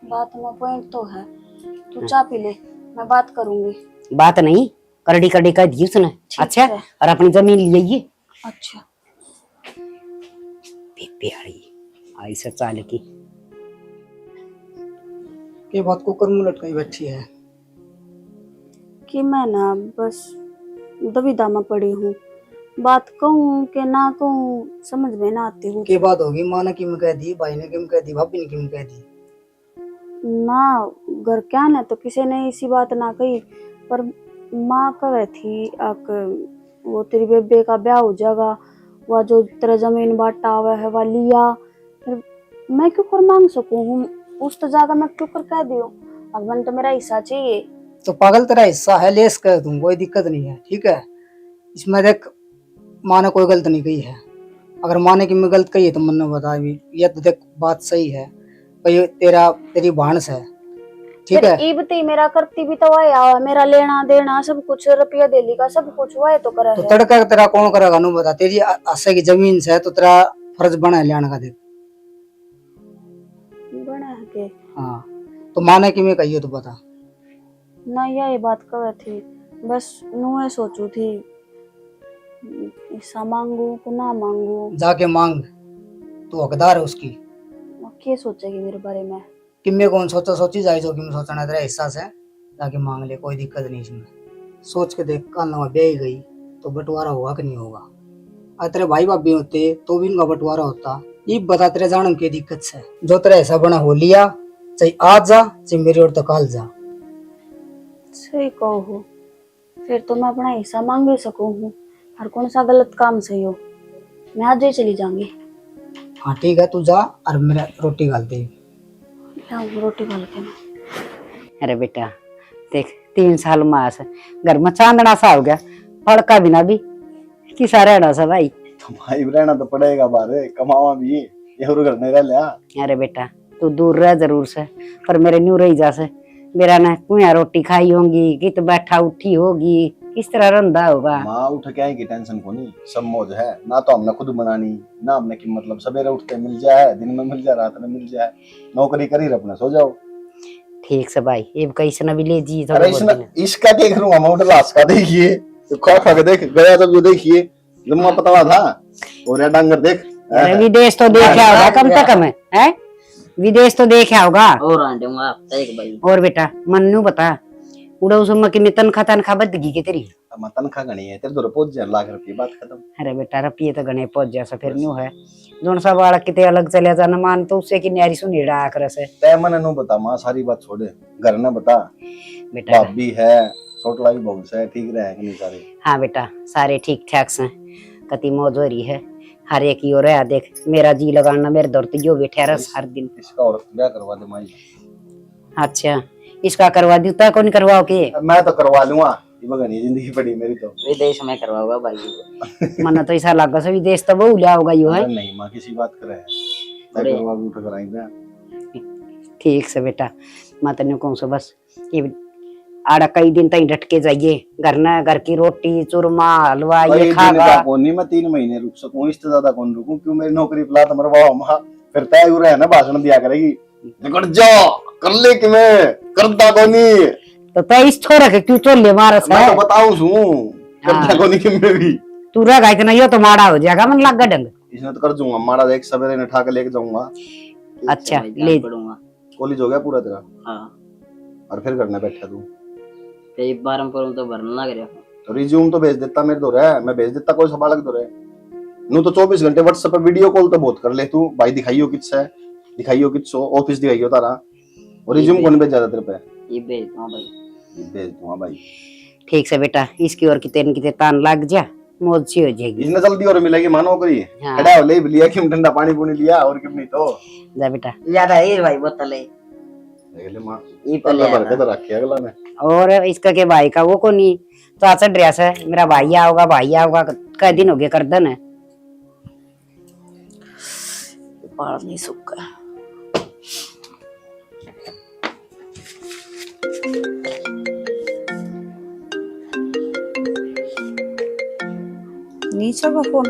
बात में पॉइंट तो है तू चाय पी ले मैं बात करूंगी। बात नहीं करड़ी करड़ी कह दी उसने। अच्छा और अपनी जमीन ले आइए। अच्छा बेबे आई से चाल की ये बात को कर मुंह लटकाई बैठी है कि मैं ना बस दुविधा में पड़ी हूँ बात कहूँ कि ना कहूँ समझ में ना आती हूँ। के बात होगी माँ ने किम कह दी भाई ने किम कह दी भाभी ने किम कह दी ना घर क्या ना तो किसी ने इसी बात ना कही पर माँ कह थी आक वो तेरी बेबे का ब्याह हो जाएगा वह जो तेरा जमीन बांटा हुआ है वह लिया फिर मैं क्यों कर मांग सकूँ उस तो जाकर मैं क्यों कर कह दियो अब मन तो मेरा हिस्सा चाहिए। तो पागल तेरा हिस्सा है लेस कर दूं कोई दिक्कत नहीं है ठीक है। इसमें देख माँ ने कोई गलत नहीं कही है अगर माँ ने कि मैं गलत कही है तो मन ने बता भी ये तो देख बात सही है भाई तेरी बहन से ठीक है। इबती मेरा करती भी तो वह मेरा लेना देना सब कुछ रुपया देली का सब कुछ वह तो करे तो तड़का तेरा कौन करेगा नु बता तेरी आशा की जमीन से तो तेरा फर्ज बना है लेने का देख बना है के। हाँ तो माँ ने कि मैं कही तो बता ना ये बात कह थी बस नुए सोचू थी हिस्सा मांगू कि ना मांगू। जाके मांग तू हकदार है उसकी। क्या सोचेगी मेरे बारे में कि मैं कौन सोची जाए जो कि मैं सोचना तेरा हिस्सा से जाके मांग ले कोई दिक्कत नहीं इसमें सोच के देख, कल ना ब्याह गई तो बंटवारा होगा कि नहीं होगा। अगर तेरे भाई भाभी होते तो भी उनका बंटवारा होता। ये बता तेरे जाने की दिक्कत से, जो तेरा ऐसा बना हो लिया, चाहे आज जा चाहे मेरी ओर तो कल जा। सही कहो, फिर तो मैं अपना हिस्सा मांग भी सकूं हूँ। और कौन सा गलत काम सही हो, मैं आज ही चली जाऊंगी। हाँ ठीक है, तू जा और मेरा रोटी गाल दे। रोटी खा के ना। अरे बेटा देख, 3 साल मास घर में चांदना सा हो गया, फड़का बिना भी किसा रहना सा भाई। भाई रहना तो पड़ेगा, बारे कमावा भी ये घर नहीं रह लिया। अरे बेटा तू दूर रह जरूर से, पर मेरे न्यू रही जा से। मेरा ना कुया रोटी खाई होगी, कित बैठा उठी होगी, किस तरह रंधा होगा। माँ उठ के आएगी, टेंशन को नहीं, सब मौज है ना। तो हमने खुद बनानी ना, हमने की मतलब सवेरे उठते मिल जाए, दिन में मिल जाए, रात में मिल जाए, नौकरी करी अपना सो जाओ। ठीक से भाई, ये कैसे ना भी ले जी। अरे इसका क्या करूंगा मैं, लाश का देखिए तो खा खा के देख गया, जब जो देखिए लम्बा पतला था और ये डांगर देख। अरे विदेश तो देखा होगा कम से कम है, विदेश तो देखा होगा। और आंटे हफ्ता एक भाई। और बेटा मन्नू बता, उड़ा उस की में तनखा बदगी के तेरी। तनखा गणी है तेरे तो पहुंच जाए लाख रुपये, बात खत्म। अरे बेटा रुपये तो गणे पहुंच जैसा फिर न्यू है, जोन सा बालक किते अलग चले जाना मान तो उससे की न्यारी सुनी डाक रसे। तय मन नु बता माँ, सारी बात छोड़े, घर न बता। बेटा भाभी है, छोटला भी बहुत है, ठीक रहे कि नहीं सारे? हाँ बेटा सारे ठीक ठाक से, कति मौज हो रही है हर एक की ओर है। देख मेरा जी लगाना मेरे दौर तो जो बैठा रस हर दिन। इसका और ब्याह करवा दे माई। अच्छा इसका करवा दी, तय कौन करवाओ के? मैं तो करवा लूंगा, ये बगनी जिंदगी पड़ी मेरी तो। विदेश में करवाओगा भाई। मन तो ऐसा लगा से विदेश तो बहु लिया होगा यो है। नहीं माँ किसी बात करे, मैं करवा उठ कराएंगे। ठीक से बेटा, मैं तेने कहूँ सो बस ये आड़ा कई दिन तक डट के जाइए, घर की रोटी चूरमा हलवा ये खागा। नहीं मैं 3 महीने रुक सकूं, इससे ज्यादा कौन रुकूं, क्यों मेरी नौकरी पिला तो मरवाओ माँ, फिर तय हो रहा है ना, भाषण दिया करेगी निकट जा कर ले कि मैं करता कोनी तो तय इस छोरा के क्यों चोले मारस मैं है? तो बताऊं सू करता कोनी कि मैं भी तू रह इतना यो तो माड़ा हो जाएगा मन लग ढंग। इसने तो कर दूंगा मारा, देख सवेरे ने ठाके लेके जाऊंगा। अच्छा ले पढ़ूंगा। कॉलेज हो गया पूरा तेरा? हाँ और फिर करने बैठा तू कई बार हम तो भरना लग रहा। तो रिज्यूम तो भेज देता मेरे दो है, मैं भेज देता, कोई संभालक दो है नू तो 24 घंटे व्हाट्सएप पे वीडियो कॉल तो बहुत कर ले तू भाई, दिखाइयो किससे दिखाइयो किसो ऑफिस दिखाइयो तारा, और रिज्यूम कौन भेज जाता तेरे पे? ये भेज दूंगा भाई, ये भेज दूंगा भाई। ठीक से बेटा, इसकी और कितने तान लग जा, मौज सी हो जाएगी। इसने जल्दी और मिलेगी मानो करी। हाँ। खड़ा हो ले लिया कि ठंडा पानी पूनी लिया और क्यों नहीं तो जा बेटा। यार है भाई बोतल है देख ले मां, ये अल्लाह पहले बरकत रखे अगला ने। और इसका के भाई का वो को नहीं तो आचा ड्रेस है, मेरा भाई आओगा कई दिन हो गए करदन है। बाल नहीं सूखा। नीचे का फोन।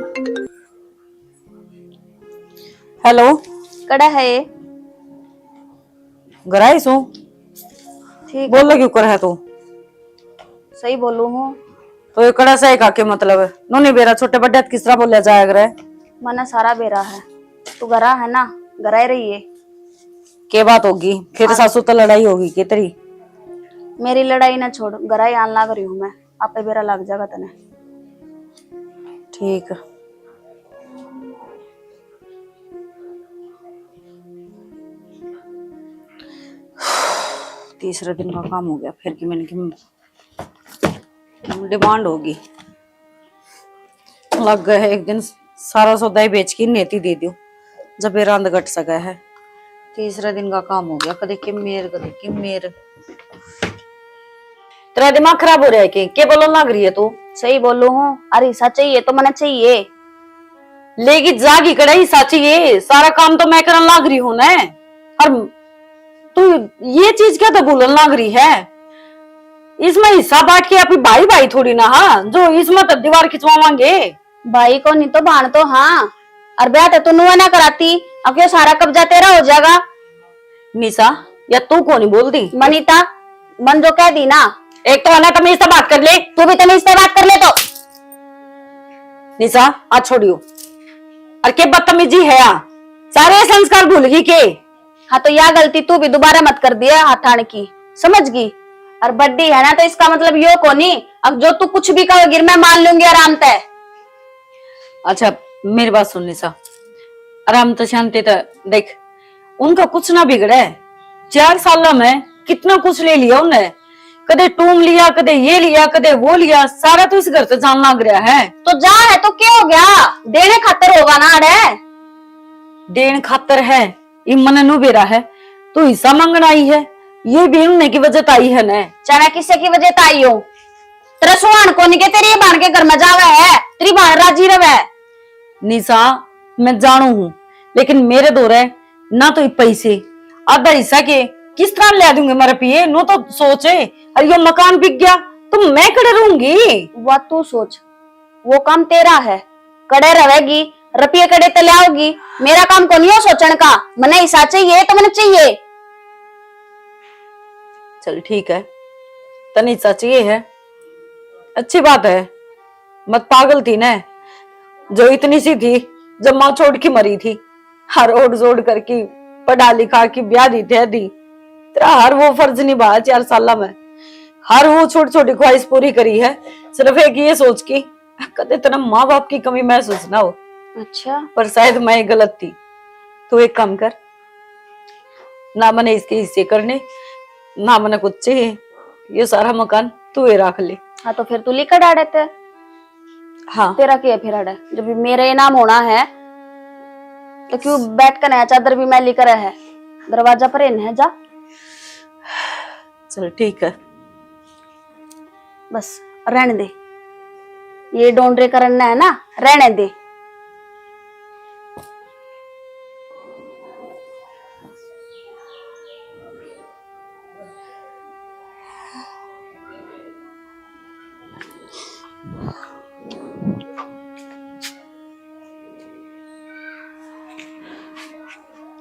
हेलो कड़ा है ये? गराई सो ठीक बोल क्यों कर है तू? सही बोलू हूँ। तो ये कड़ा सही का क्या मतलब है? नोनी बेरा छोटे बड्डे किस तरह बोला जाएगा रे? मना सारा बेरा है, तू गरा है ना, गरा ही रही है। के बात होगी फिर सासू तो लड़ाई होगी के तेरी? मेरी लड़ाई ना छोड़, गरा ही आन लाग रही हूँ मैं, आपे बेरा लग जाएगा तने। ठीक है। तीसरे दिन का काम हो गया फिर कि मैंने कि डिमांड होगी, लग गए है एक दिन सारा सौदा ही बेच के नेती दे दियो जब ये रंद घट सका है। तीसरे दिन का काम हो गया, कदे कि मेर तेरा दिमाग खराब हो रहा है कि बोलो लग रही है तू? सही बोलू हूँ, अरे हिस्सा चाहिए तो मना चाहिए। लेगी जागी कड़ाई साची ये सारा काम तो मैं करने लग रही हूँ ना, और तू ये चीज क्या तो बोलने लग रही है? इसमें हिस्सा बांट के अभी भाई भाई थोड़ी ना, हाँ जो इसमें तो दीवार खिंचवावांगे। भाई को नहीं तो भाण तो हाँ, और ब्याह तो नुआ ना कराती, अब क्यों सारा कब्जा तेरा हो जाएगा। निशा या तू कौन ही बोल दी? मनीता मन जो कह दी ना, एक तो है तमीज से बात कर ले, तू भी तमीज से बात कर ले तो। निशा आज छोड़ियो, और के बदतमीजी है यहाँ, सारे संस्कार भूल गई के? हाँ तो यह गलती तू भी दोबारा मत कर दिया हाथ ठाने की, समझ गई? और बड्डी है ना, तो इसका मतलब यो को नहीं, अब जो तू कुछ भी कहोगी मैं मान लूंगी आराम तय। अच्छा मेरी बात सुन निशा, आराम तो शांति तो देख, उनका कुछ ना बिगड़े। 4 साल में कितना कुछ ले लिया उन्हें, कदे टूम लिया, कदे ये लिया, कदे वो लिया, सारा तो इस घर से जान लग रहा है। तो जा है तो क्या हो गया, देने खातर होगा ना अड़े। देन खातर है, इमन नु बेरा है, तो हिस्सा मांगना आई है, ये भी उन्हें की वजह आई है न। चाहे किसी की वजह आई हो, तेरा सुहान को नहीं के तेरी बहन के घर में जावे है, तेरी बहन राजी रवे। निशा मैं जानू हूँ, लेकिन मेरे दो रहे ना तो पैसे आधा हिस्सा के किस तरह ले दूंगे मेरे पिए, नो तो सोचे अरे ये मकान बिक गया तो मैं कड़े रहूंगी। वो तू सोच, वो काम तेरा है, कड़े रहेगी, रुपये कड़े ते लाओगी, मेरा काम को नहीं हो सोचने का। मने हिस्सा चाहिए तो मैंने चाहिए। चल ठीक है, तनी हिस्सा चाहिए है, अच्छी बात है, मत पागल थी न जो इतनी सी थी जब माँ छोड़ के मरी थी, हर ओढ़ जोड़ करके पढ़ा लिखा की ब्याह दी दी, तेरा हर वो फर्ज निभाया 4 साल में, हर वो छोटी छोटी ख्वाहिश पूरी करी है, सिर्फ एक ये सोच के कदे तेरा माँ बाप की कमी महसूस ना हो। अच्छा पर शायद मैं गलत थी, तो एक काम कर, ना मैंने इसके हिस्से करने, ना मैंने कुछ चाहिए, ये सारा मकान तू ही रख ले। हाँ तो फिर तू लिखा डाड़े थे। हाँ तेरा क्या फिर अड़े, जब मेरे नाम होना है तो क्यों बैठ कर नया चादर भी मैं लेकर है, दरवाजा पर इन है जा। चल ठीक है, बस रहने दे, ये डोंडरे करना है ना, रहने दे।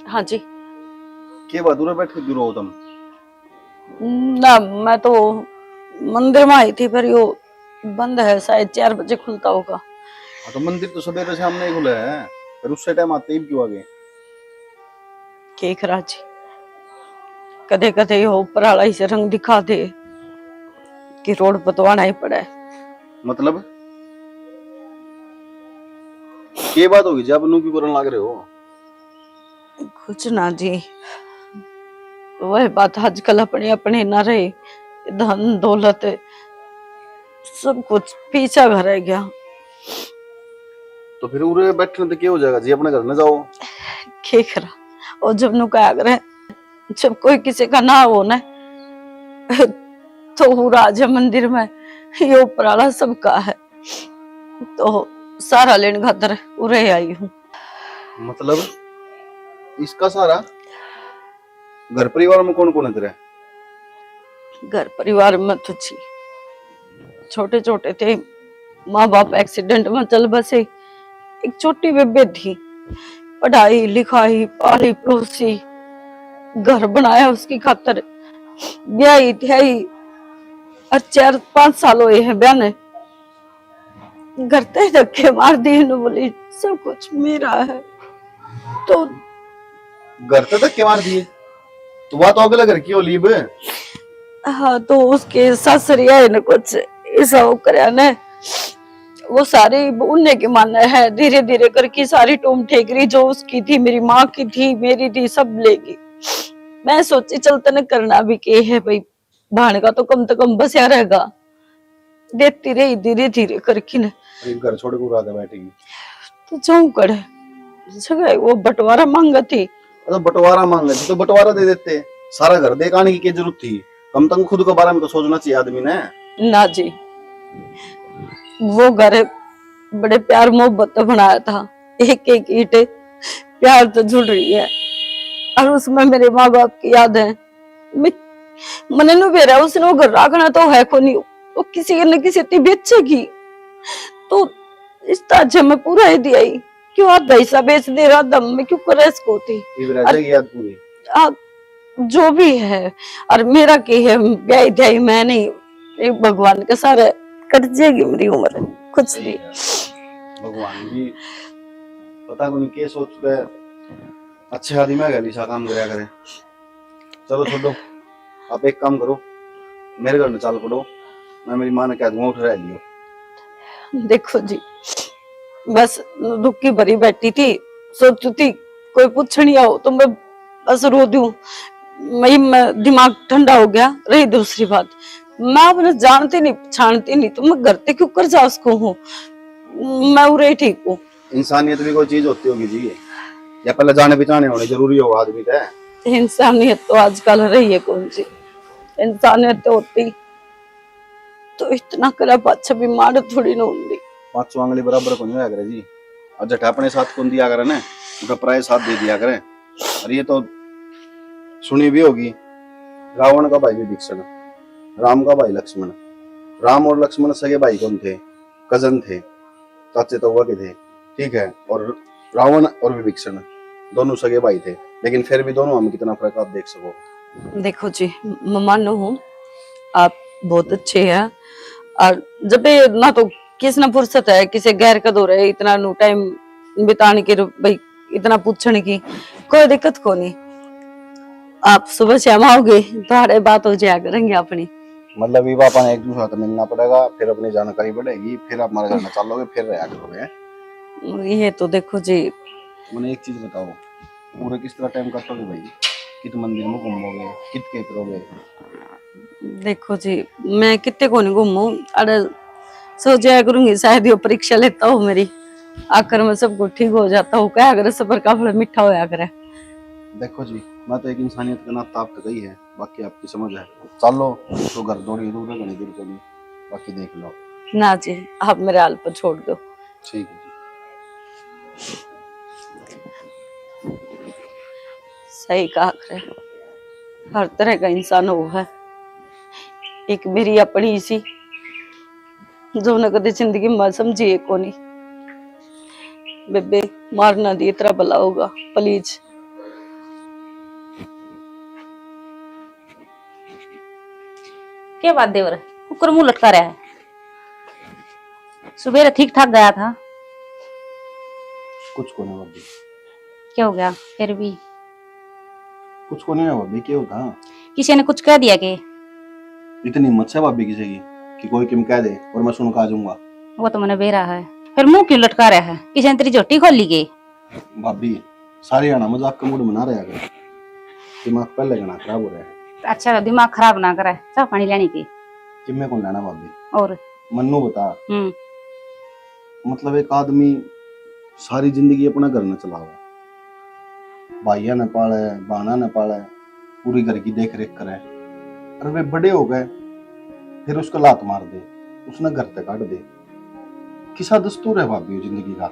हाँ जी। के बात दूर बैठ के दूर हो तुम? ना मैं तो मंदिर में आई थी, पर यो बंद है, शायद 4 बजे खुलता होगा। हाँ तो मंदिर तो सवेरे सामने ही खुला है, फिर उससे टाइम आते ही क्यों आ गए? केक राजी कदे कदे हो ऊपर ही से रंग दिखा दे कि रोड पतवाना ही पड़ा है। मतलब के बात होगी जब नू क्यों करने लग रहे हो? कुछ ना जी, वह बात आजकल अपने अपने ना रहे, धन दौलत सब कुछ पीछा घर रह गया। तो फिर उरे बैठने तो क्या हो जाएगा जी, अपने घर न जाओ। क्या करा, और जब नु क्या करे, जब कोई किसी का ना हो ना तो वो राजा मंदिर में ये ऊपराला सबका है, तो सारा लेन खातर उरे आई हूँ। मतलब इसका सारा घर परिवार में कौन कौन है तेरे? घर परिवार में तो जी छोटे छोटे थे, माँ बाप एक्सीडेंट में चल बसे, एक छोटी बेबे थी, पढ़ाई लिखाई पाली पड़ोसी, घर बनाया उसकी खातर, ब्याही थी और 4-5 साल हुए हैं ब्याह ने, घर ते धक्के मार दिए, बोली सब कुछ मेरा है। तो घर तक धक्के मार दिए? तो बात अगले घर की हो लीब? हाँ तो उसके ससुरिया ने कुछ ऐसा वो कराया ने, वो सारी उन्हें के माना है, धीरे धीरे करके सारी टूम ठेकरी जो उसकी थी, मेरी माँ की थी, मेरी थी, सब लेगी। मैं सोची चलते न करना भी के है भाई, भाण का तो कम बसिया रहेगा, देती रही धीरे धीरे करके न। घर छोड़ के रात बैठेगी तो जाऊं करे जगह वो बंटवारा मांगा थी। तो बंटवारा मांग लेते तो बंटवारा दे देते, सारा घर देखाने की क्या जरूरत थी? कम तक खुद के बारे में तो सोचना चाहिए आदमी ने। ना जी, वो घर बड़े प्यार मोहब्बत बनाया था, एक एक ईंट प्यार तो जुड़ रही है, और उसमें मेरे माँ बाप की याद है। मैंने नु बेरा उसने वो घर रखना तो है को नहीं, वो किसी न किसी ती बेचेगी, तो इस ताजे में पूरा ही दिया ही, क्यों आधा हिस्सा बेच दे रहा दम में, क्यों करे इसको थी याद पूरी जो भी है। और मेरा के है ब्याह ध्याई मैं नहीं, एक भगवान के सारे कट जाएगी मेरी उम्र, कुछ नहीं। भगवान भी पता नहीं क्या सोच रहे, अच्छे आदमी में गली सा काम कराया करे। चलो छोड़ो, आप एक काम करो, मेरे घर में चाल पड़ो, मैं मेरी माँ ने कह दूंगा उठ रह लियो। देखो जी, बस दुख की भरी बैठी थी, सोचती थी कोई पूछनी आओ तो मैं बस रो दूं। मैं दिमाग ठंडा हो गया। रही दूसरी बात, मैं अपने जानती नहीं पहचानती नहीं तो मैं घर ते क्यों कर जा उसको हूँ। मैं उरे ही ठीक हूँ। इंसानियत भी कोई चीज होती होगी जी, या पहले जाने पहचाने होने जरूरी हो आदमी का। इंसानियत तो आजकल रही है कौन सी, इंसानियत तो होती तो इतना करा पाछा बीमार थोड़ी ना होंगी। 5 आंगली बराबर को नहीं होया करे जी, और जट अपने साथ कौन दिया करे ना, उनका पराये साथ दे दिया करे। और ये तो सुनी भी होगी, रावण का भाई विभीषण, राम का भाई लक्ष्मण। राम और लक्ष्मण सगे भाई कौन थे? कजन थे, चाचे तो के थे, ठीक है। और रावण और विभीषण दोनों सगे भाई थे, लेकिन फिर भी दोनों हम कितना फर्क आप देख सको। देखो जी, मैं मानो हूँ आप बहुत अच्छे हैं, और जब भी ना तो किस ना फुर्सत है किसी गैर का दो रहे इतना नु टाइम बिताने के, भाई इतना पूछने की कोई दिक्कत को नहीं। आप सुबह शाम आओगे तो हर बात हो जाया करेंगे अपनी। मतलब ये पापा ने एक दूसरे से मिलना पड़ेगा, फिर अपनी जानकारी बढ़ेगी, फिर आप हमारे घर में चलोगे, फिर रहा करोगे। ये तो देखो जी, मैंने एक चीज बताओ, पूरे किस तरह टाइम काटोगे भाई? कित मंदिर में घूमोगे, कित के करोगे? देखो जी, मैं कितने को नहीं घूमू, अरे सो जाया करूंगी शायद ये परीक्षा लेता हूँ मेरी, आकर मैं सब कुछ ठीक हो जाता हूँ। क्या अगर सफर का फल मीठा होया करे। देखो जी, मैं तो एक इंसानियत का नाता आप तो गई है, बाकी आपकी समझ है। चलो तो घर दौड़ी दूर है, घनी दूर को नहीं, बाकी देख लो। ना जी, आप मेरे हाल पर छोड़ दो। ठीक है जी। सही कहा करे, हर तरह का इंसान हो है। एक मेरी अपनी सी जो न कदे जिंदगी में समझिए को नहीं। बेबे मारना दी इतना भला होगा प्लीज। क्या बात देवर, कुकर मुंह लटका रहा है? सुबह ठीक ठाक गया था, कुछ को नहीं भाभी, क्या हो गया फिर भी? कुछ को नहीं है भाभी, क्या होता? किसी ने कुछ कह दिया कि? इतनी हिम्मत है भाभी किसी की कि कोई किम कह दे और मैं सुन के आ जाऊंगा? वो तो मैंने बेरा है, फिर मुंह क्यों लटका रहा है? किसी ने तेरी झोटी खोल ली के? भाभी सारी आना मजाक का मूड बना रहा है, दिमाग पहले गना खराब हो रहा है। अच्छा दिमाग खराब ना करे, चाह पानी लेने की। किम्मे कौन लेना भाभी? और मन्नू बता, मतलब एक आदमी सारी जिंदगी अपना घर न चलावे, भाइया न पाले, बाना न पाले, पूरी घर की देख रेख करे, और वे बड़े हो गए फिर उसको लात मार दे, उसने घर तक काट दे। किसा दस्तूर है भाभी जिंदगी का?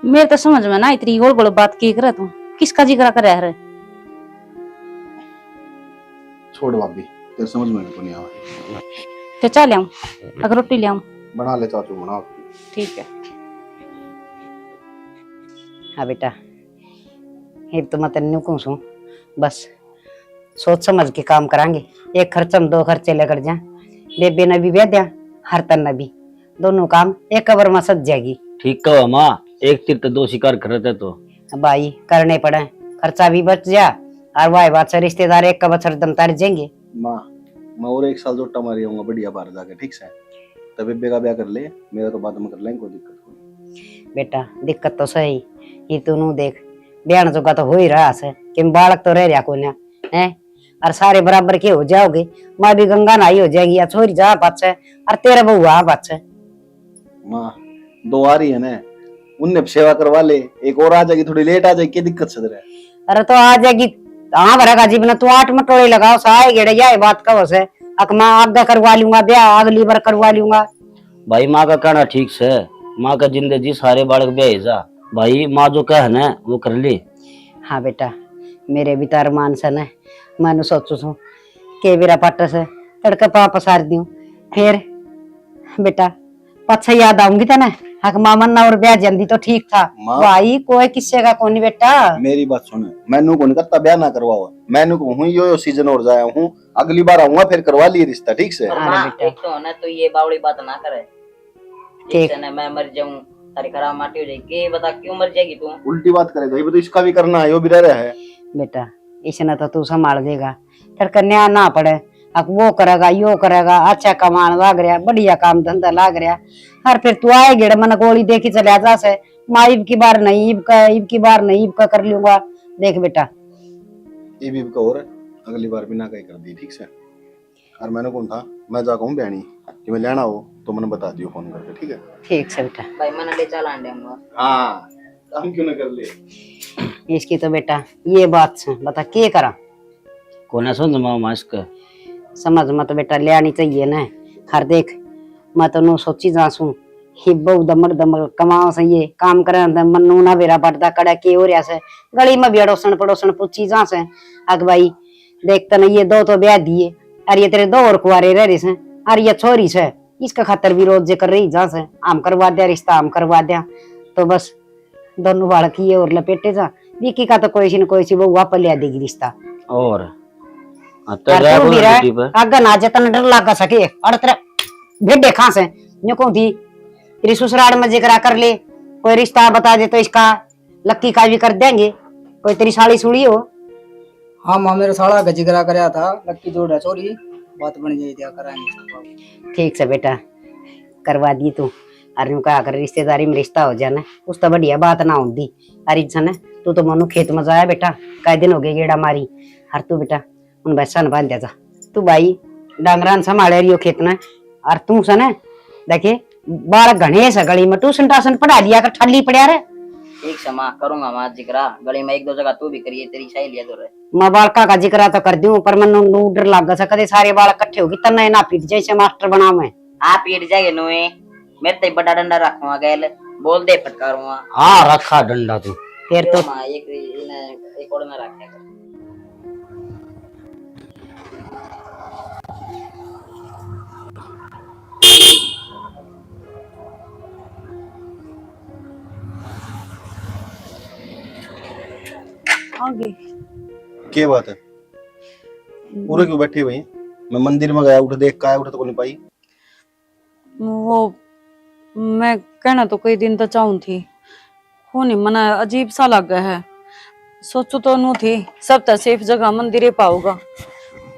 मेरे तो समझ में ना इतनी गोल गोल बात की करे तू, किसका जिक्र कर रहा है? छोड़ भाभी, तेरे समझ में नहीं आवा। तो चल आऊं, अगर रोटी ले आऊं? बना ले चाचू, बनाओ। ठीक है। हाँ बेटा, एक तो मैं तेन कहूँ बस सोच समझ के काम करांगे। एक खर्चम 2 खर्चे लेकर जा, बेबे ने भी ब्याह दिया, हर तन भी, दोनों काम एक कबर में सज जाएगी। ठीक कहो माँ, एक तीर तो 2 शिकार करते तो भाई करने पड़े, खर्चा भी बच जा, और वाह बात से रिश्तेदार एक का बछर दम तार जाएंगे। माँ मैं और 1 साल जोटा मारी आऊंगा बढ़िया बाहर जाके, ठीक से? तब बेबे का ब्याह कर ले, मेरा तो बाद में कर लेंगे, कोई दिक्कत नहीं। बेटा दिक्कत तो सही, ये तू देख ब्याह जोगा तो हो ही रहा है कि बालक तो रह रहा को ना है, और सारे बराबर के हो जाओगे। माँ भी गंगा नहाई हो जाएगी, या छोरी जा बात है, और तेरा बहू आ बात है। माँ 2 आ रही है ना, उनने सेवा करवा ले, एक और आ जाएगी, थोड़ी लेट आ जाएगी, क्या दिक्कत से तेरे? अरे तो आ जाएगी, हाँ भरेगा जीवन, तू 8 मटोले लगाओ सहाय गेड़े जाए बात कहो से, अक माँ आगे करवा लूंगा ब्याह, अगली बार करवा लूंगा। भाई माँ का कहना ठीक से, माँ का जिंदगी सारे बालक ब्याह जा भाई, माँ जो कह ना वो कर ली। हाँ बेटा, मेरे भी तार मान से न, मैं सोचू छू के मेरा पट से तड़के पाप सार दू, फिर बेटा पछा याद आऊंगी तना, हक मामन ना और ब्याह जल्दी तो ठीक था। भाई कोई किस्से का कौन बेटा, मेरी बात सुन, मैनू को नहीं करता ब्याह ना करवाओ, मैनू को हूँ यो सीजन और जाया हूँ, अगली बार आऊंगा फिर करवा लिए रिश्ता, ठीक से? तो ना तो ये बावड़ी बात ना करे, ठीक है ना? मैं मर जाऊं, तारी खराब माटी हो जाएगी, बता क्यों मर जाएगी तू? उल्टी बात करेगा, ये तो इसका भी करना है, यो भी रह रहा है। बेटा इसने तो तू संभाल देगा, तड़के न्याय ना पड़े, अब वो करेगा यो करेगा, अच्छा कमान लाग रहा, बढ़िया काम धंधा लाग रहा। हर फिर तू आए गेड़ मन गोली देखी चले जा से माँ ईब की बार नहीं, ईब की बार नहीं, ईब का कर लूंगा। देख बेटा ये भी और अगली बार बिना कहीं कर दी, ठीक से। और मैंने कौन था, मैं जा कहूँ बहनी कि मैं लेना हो तो मैंने बता दियो फोन करके, ठीक है। ठीक से बेटा। भाई मैंने ले चला अंडे हम। हाँ काम क्यों ना कर ले। इसकी तो बेटा ये बात से बता के करा, कोने सुन माँ मास्क समझ मत बेटा ले आनी चाहिए ना। हर देख मैं तो नो सोची जासू ही बहु दमर दमर कमाओ से ये काम करे मनु ना बेरा पड़ता कड़ा के हो रहा से गली में भी अड़ोसन पड़ोसन पूछी जा से अग भाई देखते ना ये दो तो ब्याह दिए और ये तेरे दो और कुआरे रह रही से और ये छोरी से इसका खातर भी रोज जे कर रही जा से आम करवा दिया रिश्ता आम करवा दिया तो बस दोनों बालक ये और लपेटे जा विकी का तो कोई न कोई बहु वापस ले देगी रिश्ता। और आगे ना जतन डर लगा सके और तेरा भेड़े कहाँ से न्यू कौन थी तेरी ससुराल में जिक्र कर ले कोई रिश्ता बता दे तो इसका लक्की का भी कर देंगे। कोई तेरी साली सुड़ी हो? हाँ माँ मेरे साला का जिक्र कराया था, लक्की जोड़ है चोरी, बात बन जाए दिया कराएंगे। ठीक से बेटा करवा दी तू। अरे कहा कर रिश्तेदारी में रिश्ता हो जाना उस तो बढ़िया बात ना होती। अरे सन तू तो मनु खेत में जाया बेटा, कई दिन हो गए गेड़ा मारी। हर तू बेटा उन भैंसा न बांध जा तू भाई डांगरान संभाले रियो खेत न। और तू सन देखे बालक घने से गली में ट्यूशन टाशन पढ़ा दिया कर ठल्ली पड़ा रे। ठीक से माँ करूंगा माँ जिक्रा, गली में एक दो जगह तू भी करिए, तेरी सहेलियां तो रहे। मैं बालका का जिक्र तो कर दूं पर मनु नू डर लग सा कदे सारे बालक इकट्ठे होगी तना ना पीट जैसे मास्टर बना मैं। आप पीट जाएंगे नुए, मेरे तो बड़ा डंडा रखूंगा गैल, बोल दे फटकारूंगा। हाँ रखा डंडा तू फिर तो माँ एक और में रखेगा। आगे क्या बात है, पूरे क्यों बैठी हुई? मैं मंदिर में गया, उठ देख का उठ तो नहीं पाई। वो मैं कहना तो कई दिन तो चाहूं थी, हो नहीं मना अजीब सा लग गया है। सोचो तो नू थी सब तो सेफ जगह मंदिर पाऊंगा,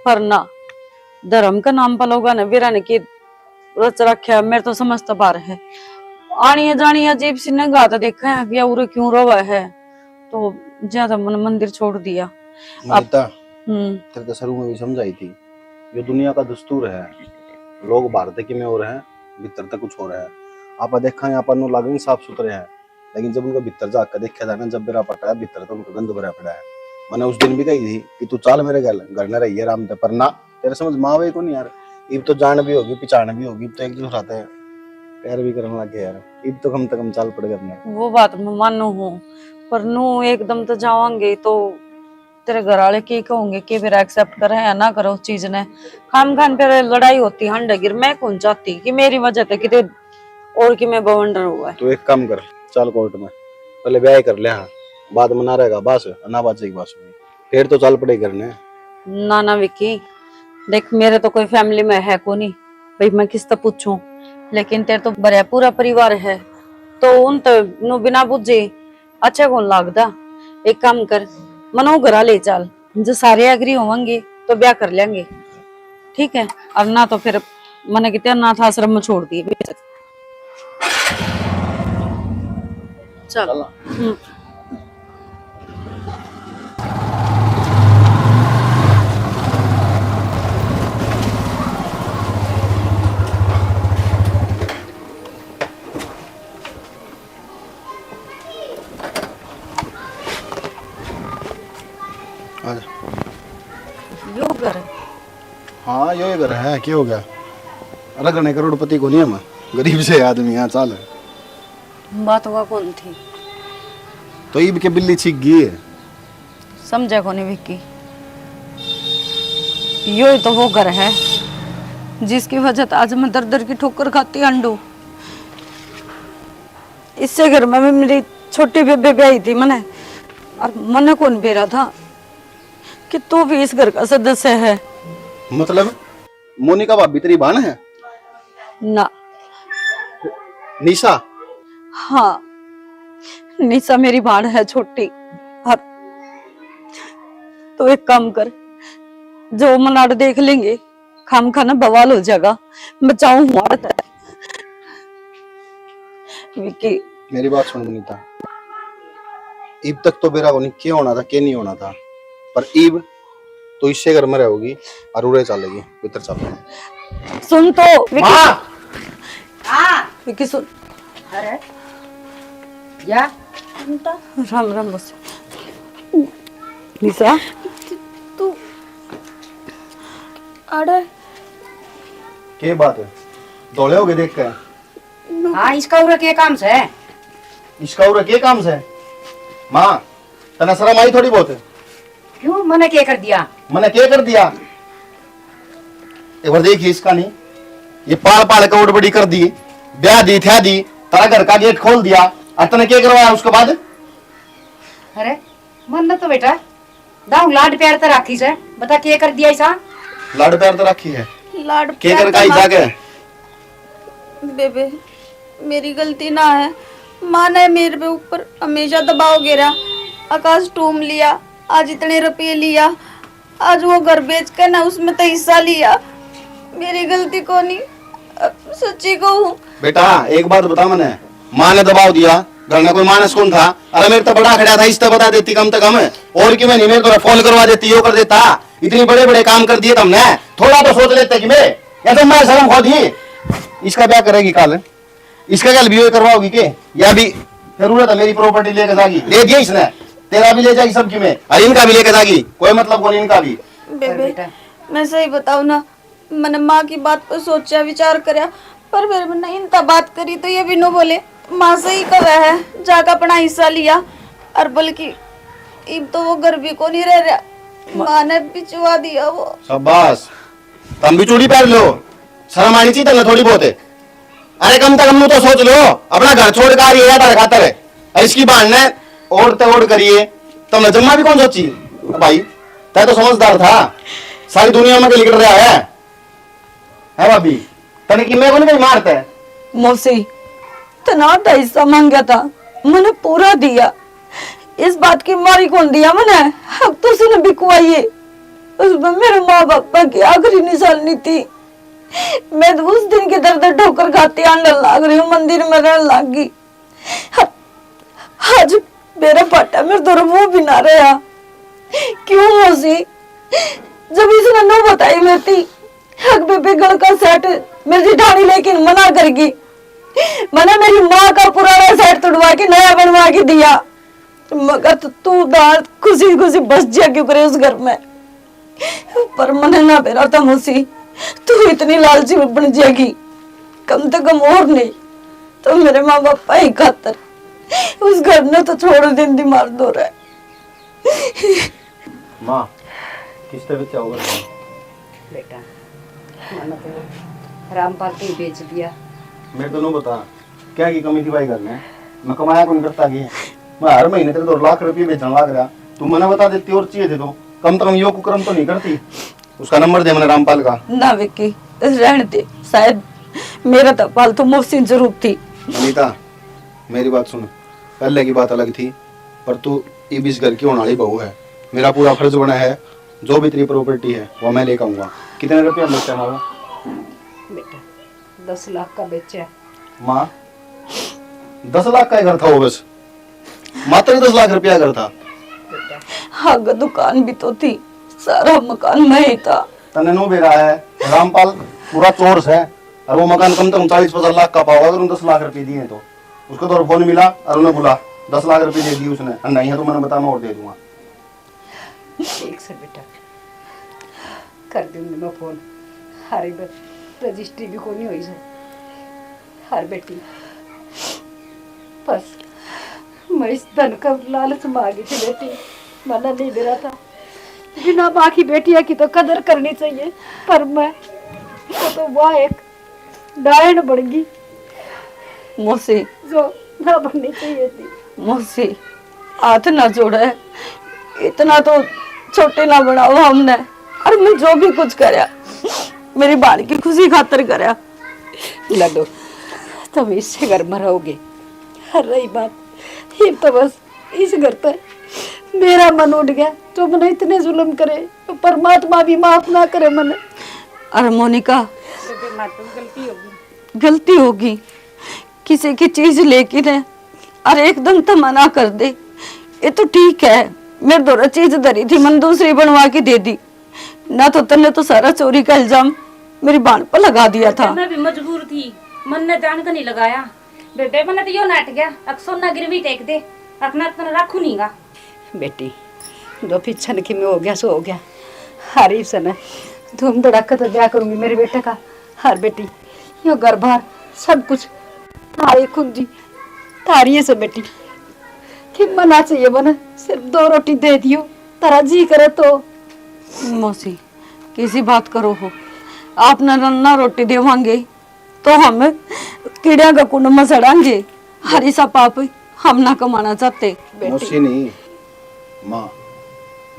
पर ना धर्म का नाम पलोगा ना वीरा ने की रच रखा। मेरे तो समझता बार है आनी जानी अजीब सी नगाह तो देखा है कि उरे क्यों रोवा है, तो ज्यादा मन मंदिर छोड़ दिया। माता तेरे को शुरू में भी समझाई थी, ये दुनिया का दस्तूर है, लोग भारत की में हो रहे हैं, भीतर तक कुछ हो रहा है। आप देखा यहाँ पर लगेंगे साफ सुथरे हैं, लेकिन जब उनका भीतर जाकर देखा जाए ना, जब मेरा पटा है भीतर तो उनका गंद भरा पड़ा है। मैंने उस दिन भी कही थी कि तू चाल मेरे घर न रही है राम ते, पर ना तेरे समझ माँ वे को नहीं यार। इब तो जान भी होगी पिछाण भी होगी, तो एक दूसरा है प्यार भी करने लग गया यार। इब तो कम से कम चाल पड़ेगा अपने। वो बात मैं मानो हूँ, पर नू एकदम तो जावांगे तो तेरे घर वाले की कहोगे कि फिर एक्सेप्ट करे या ना करो उस चीज ने। खाम खान पे लड़ाई होती हंड गिर, मैं कौन चाहती कि मेरी वजह से किते और कि मैं बवंडर हुआ है। तो एक काम कर, चल कोर्ट में पहले ब्याह कर ले, हाँ बाद में ना रहेगा बस ना बाजेगी बस फिर तो चल पड़ेगी करने। ना ना विक्की देख, मेरे तो कोई फैमिली में है को नहीं भाई, मैं किस तरह पूछूं, लेकिन तेरे तो बड़ा पूरा परिवार है, तो उन तो नु बिना बुझे अच्छा कौन लगता। एक काम कर मनो घरा ले चल, जो सारे एग्री होंगे तो ब्याह कर लेंगे, ठीक है। और ना तो फिर मैंने कितने अनाथ आश्रम में छोड़ दिए। चल यो घर है। हाँ यो घर है, क्या हो गया? अरे गणे करोड़पति को नहीं हम, गरीब से आदमी यहाँ चाल है। बात हुआ कौन थी? तो ईब के बिल्ली छिक गई है। समझा कौन विक्की? यो ही तो वो घर है जिसकी वजह से आज मैं दर दर की ठोकर खाती अंडू। इससे घर में मेरी छोटी बेबे ब्याही थी मैंने, और मने कौन बेरा था कि तू भी इस घर का सदस्य है। मतलब मोनिका भाभी तेरी बहन है? ना निशा? हाँ निशा मेरी बहन है छोटी। और तो एक काम कर, जो मनाड़ देख लेंगे खाम खाना बवाल हो जाएगा। बचाओ हमारा विकी। मेरी बात सुन विनीता, इब तक तो मेरा होनी क्या होना था क्या नहीं होना था, पर इब तो इससे घर में रहोगी और उड़े चलेगी भीतर चल। सुन तो विकी। हाँ विकी सुन। अरे या राम राम बस। निशा तू अरे क्या बात है, दौड़े होगे देख के? हाँ इसका उरा के काम से है? इसका उरा क्या काम से? माँ तना शर्म आई थोड़ी बहुत? क्यों मैंने क्या कर दिया? मैंने क्या कर दिया? एक बार देखिए इसका नहीं, ये पाल पाल के उड़ बड़ी कर दी, ब्याह दी थ्या दी, तारा घर का गेट खोल दिया, और तने क्या करवाया उसके बाद? अरे मन तो बेटा दाऊ लाड प्यार तो राखी से, बता क्या कर दिया ऐसा? लाड प्यार तो रखी है, लाड क्या कर का ऐसा के? बेबे मेरी गलती ना है, माँ ने मेरे पे ऊपर हमेशा दबाव गिरा, आकाश टूम लिया, आज इतने रुपये लिया, आज वो घर बेच कर ना उसमें तो हिस्सा लिया, मेरी गलती को नहीं, सच्ची कहूँ। बेटा एक बात बता, मैंने माँ ने दबाव दिया, घर में कोई मानस कौन था? अरे मेरे तो बड़ा खड़ा था, इस तो बता देती कम से कम, और क्यों नहीं मेरे तो फोन करवा देती, यो कर देता, इतने बड़े बड़े काम कर दिए तुमने, थोड़ा तो सोच लेते कि मैं, या तो मैं शर्म खो दी। इसका क्या करेगी काल? इसका क्या बीओ करवाओगी के? या भी जरूरत है मेरी प्रॉपर्टी लेके जाएगी, ले दिया इसने, तेरा भी ले जाएगी सबकी में, और इनका भी लेके जाएगी, कोई मतलब कौन इनका भी। बेबे मैं सही बताऊँ ना, मैंने माँ की बात पर सोचा विचार करया, पर फिर मैंने इनता बात करी तो ये भी नो बोले माँ सही कहा है, जाकर अपना हिस्सा लिया, और बल्कि अब तो वो घर भी को नहीं रह रहा, माँ ने बिचवा दिया वो। शाबाश, तुम भी चूड़ी पहन लो, शर्म आनी चाहिए तुम्हें थोड़ी बहुत है। अरे कम से कम तो सोच लो, अपना घर छोड़ कर आ रही है खातर है, और इसकी बहन ने ओढ़ ते ओढ़ करिए, तुमने जम्मा भी कौन सोची? भाई तय तो समझदार था, सारी दुनिया में लिख रहा है भाभी, तने कि मैं को नहीं मारता है। मौसी तना का हिस्सा मांगा था, मैंने पूरा दिया, इस बात की मारी कौन दिया मैंने? अब तो उसने बिकवाइए, उसमें मेरे माँ बापा की आखिरी निशानी थी। मैं तो उस दिन के दर्द ठोकर खाती आने लग रही हूँ, मंदिर में रहने लग गई। आज मेरा पाटा मेरे तो वो भी ना रहा। क्यों मौसी? जब इसने नो बताई मेरी हक बेबे गल का सेट मेरी ढाणी लेकिन मना करगी, मैंने मेरी माँ का पुराना सेट तोड़वा के नया बनवा के दिया, मगर तो तू दार खुशी खुशी बस जा क्यों करे उस घर में? पर मैंने ना बेरा था मौसी, तू इतनी लालची बन जाएगी, कम से कम और नहीं तो मेरे माँ बापा ही खातर उस घर ने तो छोड़ दिन दी मार दो रहा है। माँ किस तरह क्या होगा? बेटा मैंने तो रामपाल को ही बेच दिया। मैं तो नहीं बता क्या की कमी थी भाई घर में, मैं कमाया कौन करता की, मैं हर महीने तेरे 2 लाख रुपये बेचने लग रहा, तू मैंने बता देती और चाहिए थे तो कम से कम यो कुकर्म तो नहीं करती। उसका नंबर दे मैंने रामपाल का। ना विक्की रहने दे, शायद मेरा तो पालतू मुफ्त जरूर थी। अनीता मेरी बात सुन, पहले की बात अलग थी, पर तू इस घर की होने वाली बहू है, मेरा पूरा फर्ज बना है, जो भी तेरी प्रॉपर्टी है वो मैं लेकर आऊंगा। कितने रुपया बेचा हमारा? बेटा 10 लाख का बेचा। माँ 10 लाख का घर था वो, बस मात्र 10 लाख रुपया घर था। हाँ दुकान भी तो थी, सारा मकान में ही था। तने नो बेरा है, रामपाल पूरा चोर है, और वो मकान कम से कम 40-50 लाख का पाओगा, अगर 10 लाख रुपए दिए तो उसको तो फोन मिला और उन्हें बोला 10 लाख रुपए दे दिए उसने, और नहीं है तो मैंने बता मैं और दे दूंगा। ठीक से बेटा कर दूंगी मैं फोन, हरी रजिस्ट्री भी को नहीं हुई सो हर बेटी, बस मैं इस धन का लालच मांगी थी बेटी, मना नहीं दे रहा था। बिना माँ की बेटिया की तो कदर करनी चाहिए, पर मैं तो वह एक डायन बन गई मौसी, जो ना बननी चाहिए थी। मौसी हाथ ना जोड़ा है, इतना तो छोटे ना बनाओ हमने, और मैं जो भी कुछ करया मेरी बाल की खुशी खातर करया। लडो तुम इससे घर में रहोगे, हर रही बात ये तो बस इस घर पे मेरा मन उठ गया, जो मैंने इतने जुल्म करे तो परमात्मा भी माफ ना करे। मैंने अरे मोनिका, गलती होगी, किसी की चीज लेके ने अरे एकदम तो मना कर दे, ये तो ठीक है। मेरे दोरा चीज धरी थी, मन दूसरी बनवा के दे दी ना, तो तन्ने तो सारा चोरी का इल्जाम मेरी बाण पर लगा दिया था। मैं भी मजबूर थी, मन ने जान का नहीं लगाया। बेटे मैंने तो यो नाट गया, अब सोना गिरवी टेक दे, अपना तो रखू नहींगा। बेटी दो पिछन की में हो गया सो हो गया। हरी सन धूम धड़ाका तो ब्याह करूंगी मेरे बेटे का। हर बेटी यो घर बार सब कुछ थारी खुंजी थारी है सब बेटी। कि मना चाहिए बना, सिर्फ 2 रोटी दे दियो, तारा जी करे तो। मौसी किसी बात करो हो, आप ना रोटी देवांगे तो हम कीड़िया का कुंड में सड़ांगे। हरी सा पाप हम ना कमाना चाहते। मौसी नहीं, माँ,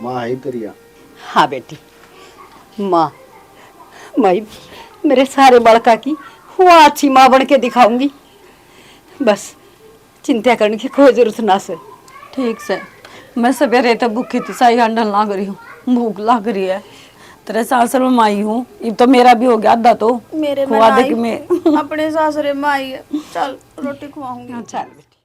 माँ है तेरिया। हाँ बेटी, माँ मैं मेरे सारे बड़का की वो अच्छी माँ बन के दिखाऊंगी। बस चिंता करने की कोई जरूरत ना से। ठीक से, मैं सवेरे तो भूखी थी, साई अंडल लाग रही हूँ, भूख लग रही है। तेरे सासर में माई हूँ, ये तो मेरा भी हो गया आधा तो मेरे में खुआ दे नाई, कि मैं अपने सासरे में आई है। चल रोटी खवाऊंगी। चल बेटी।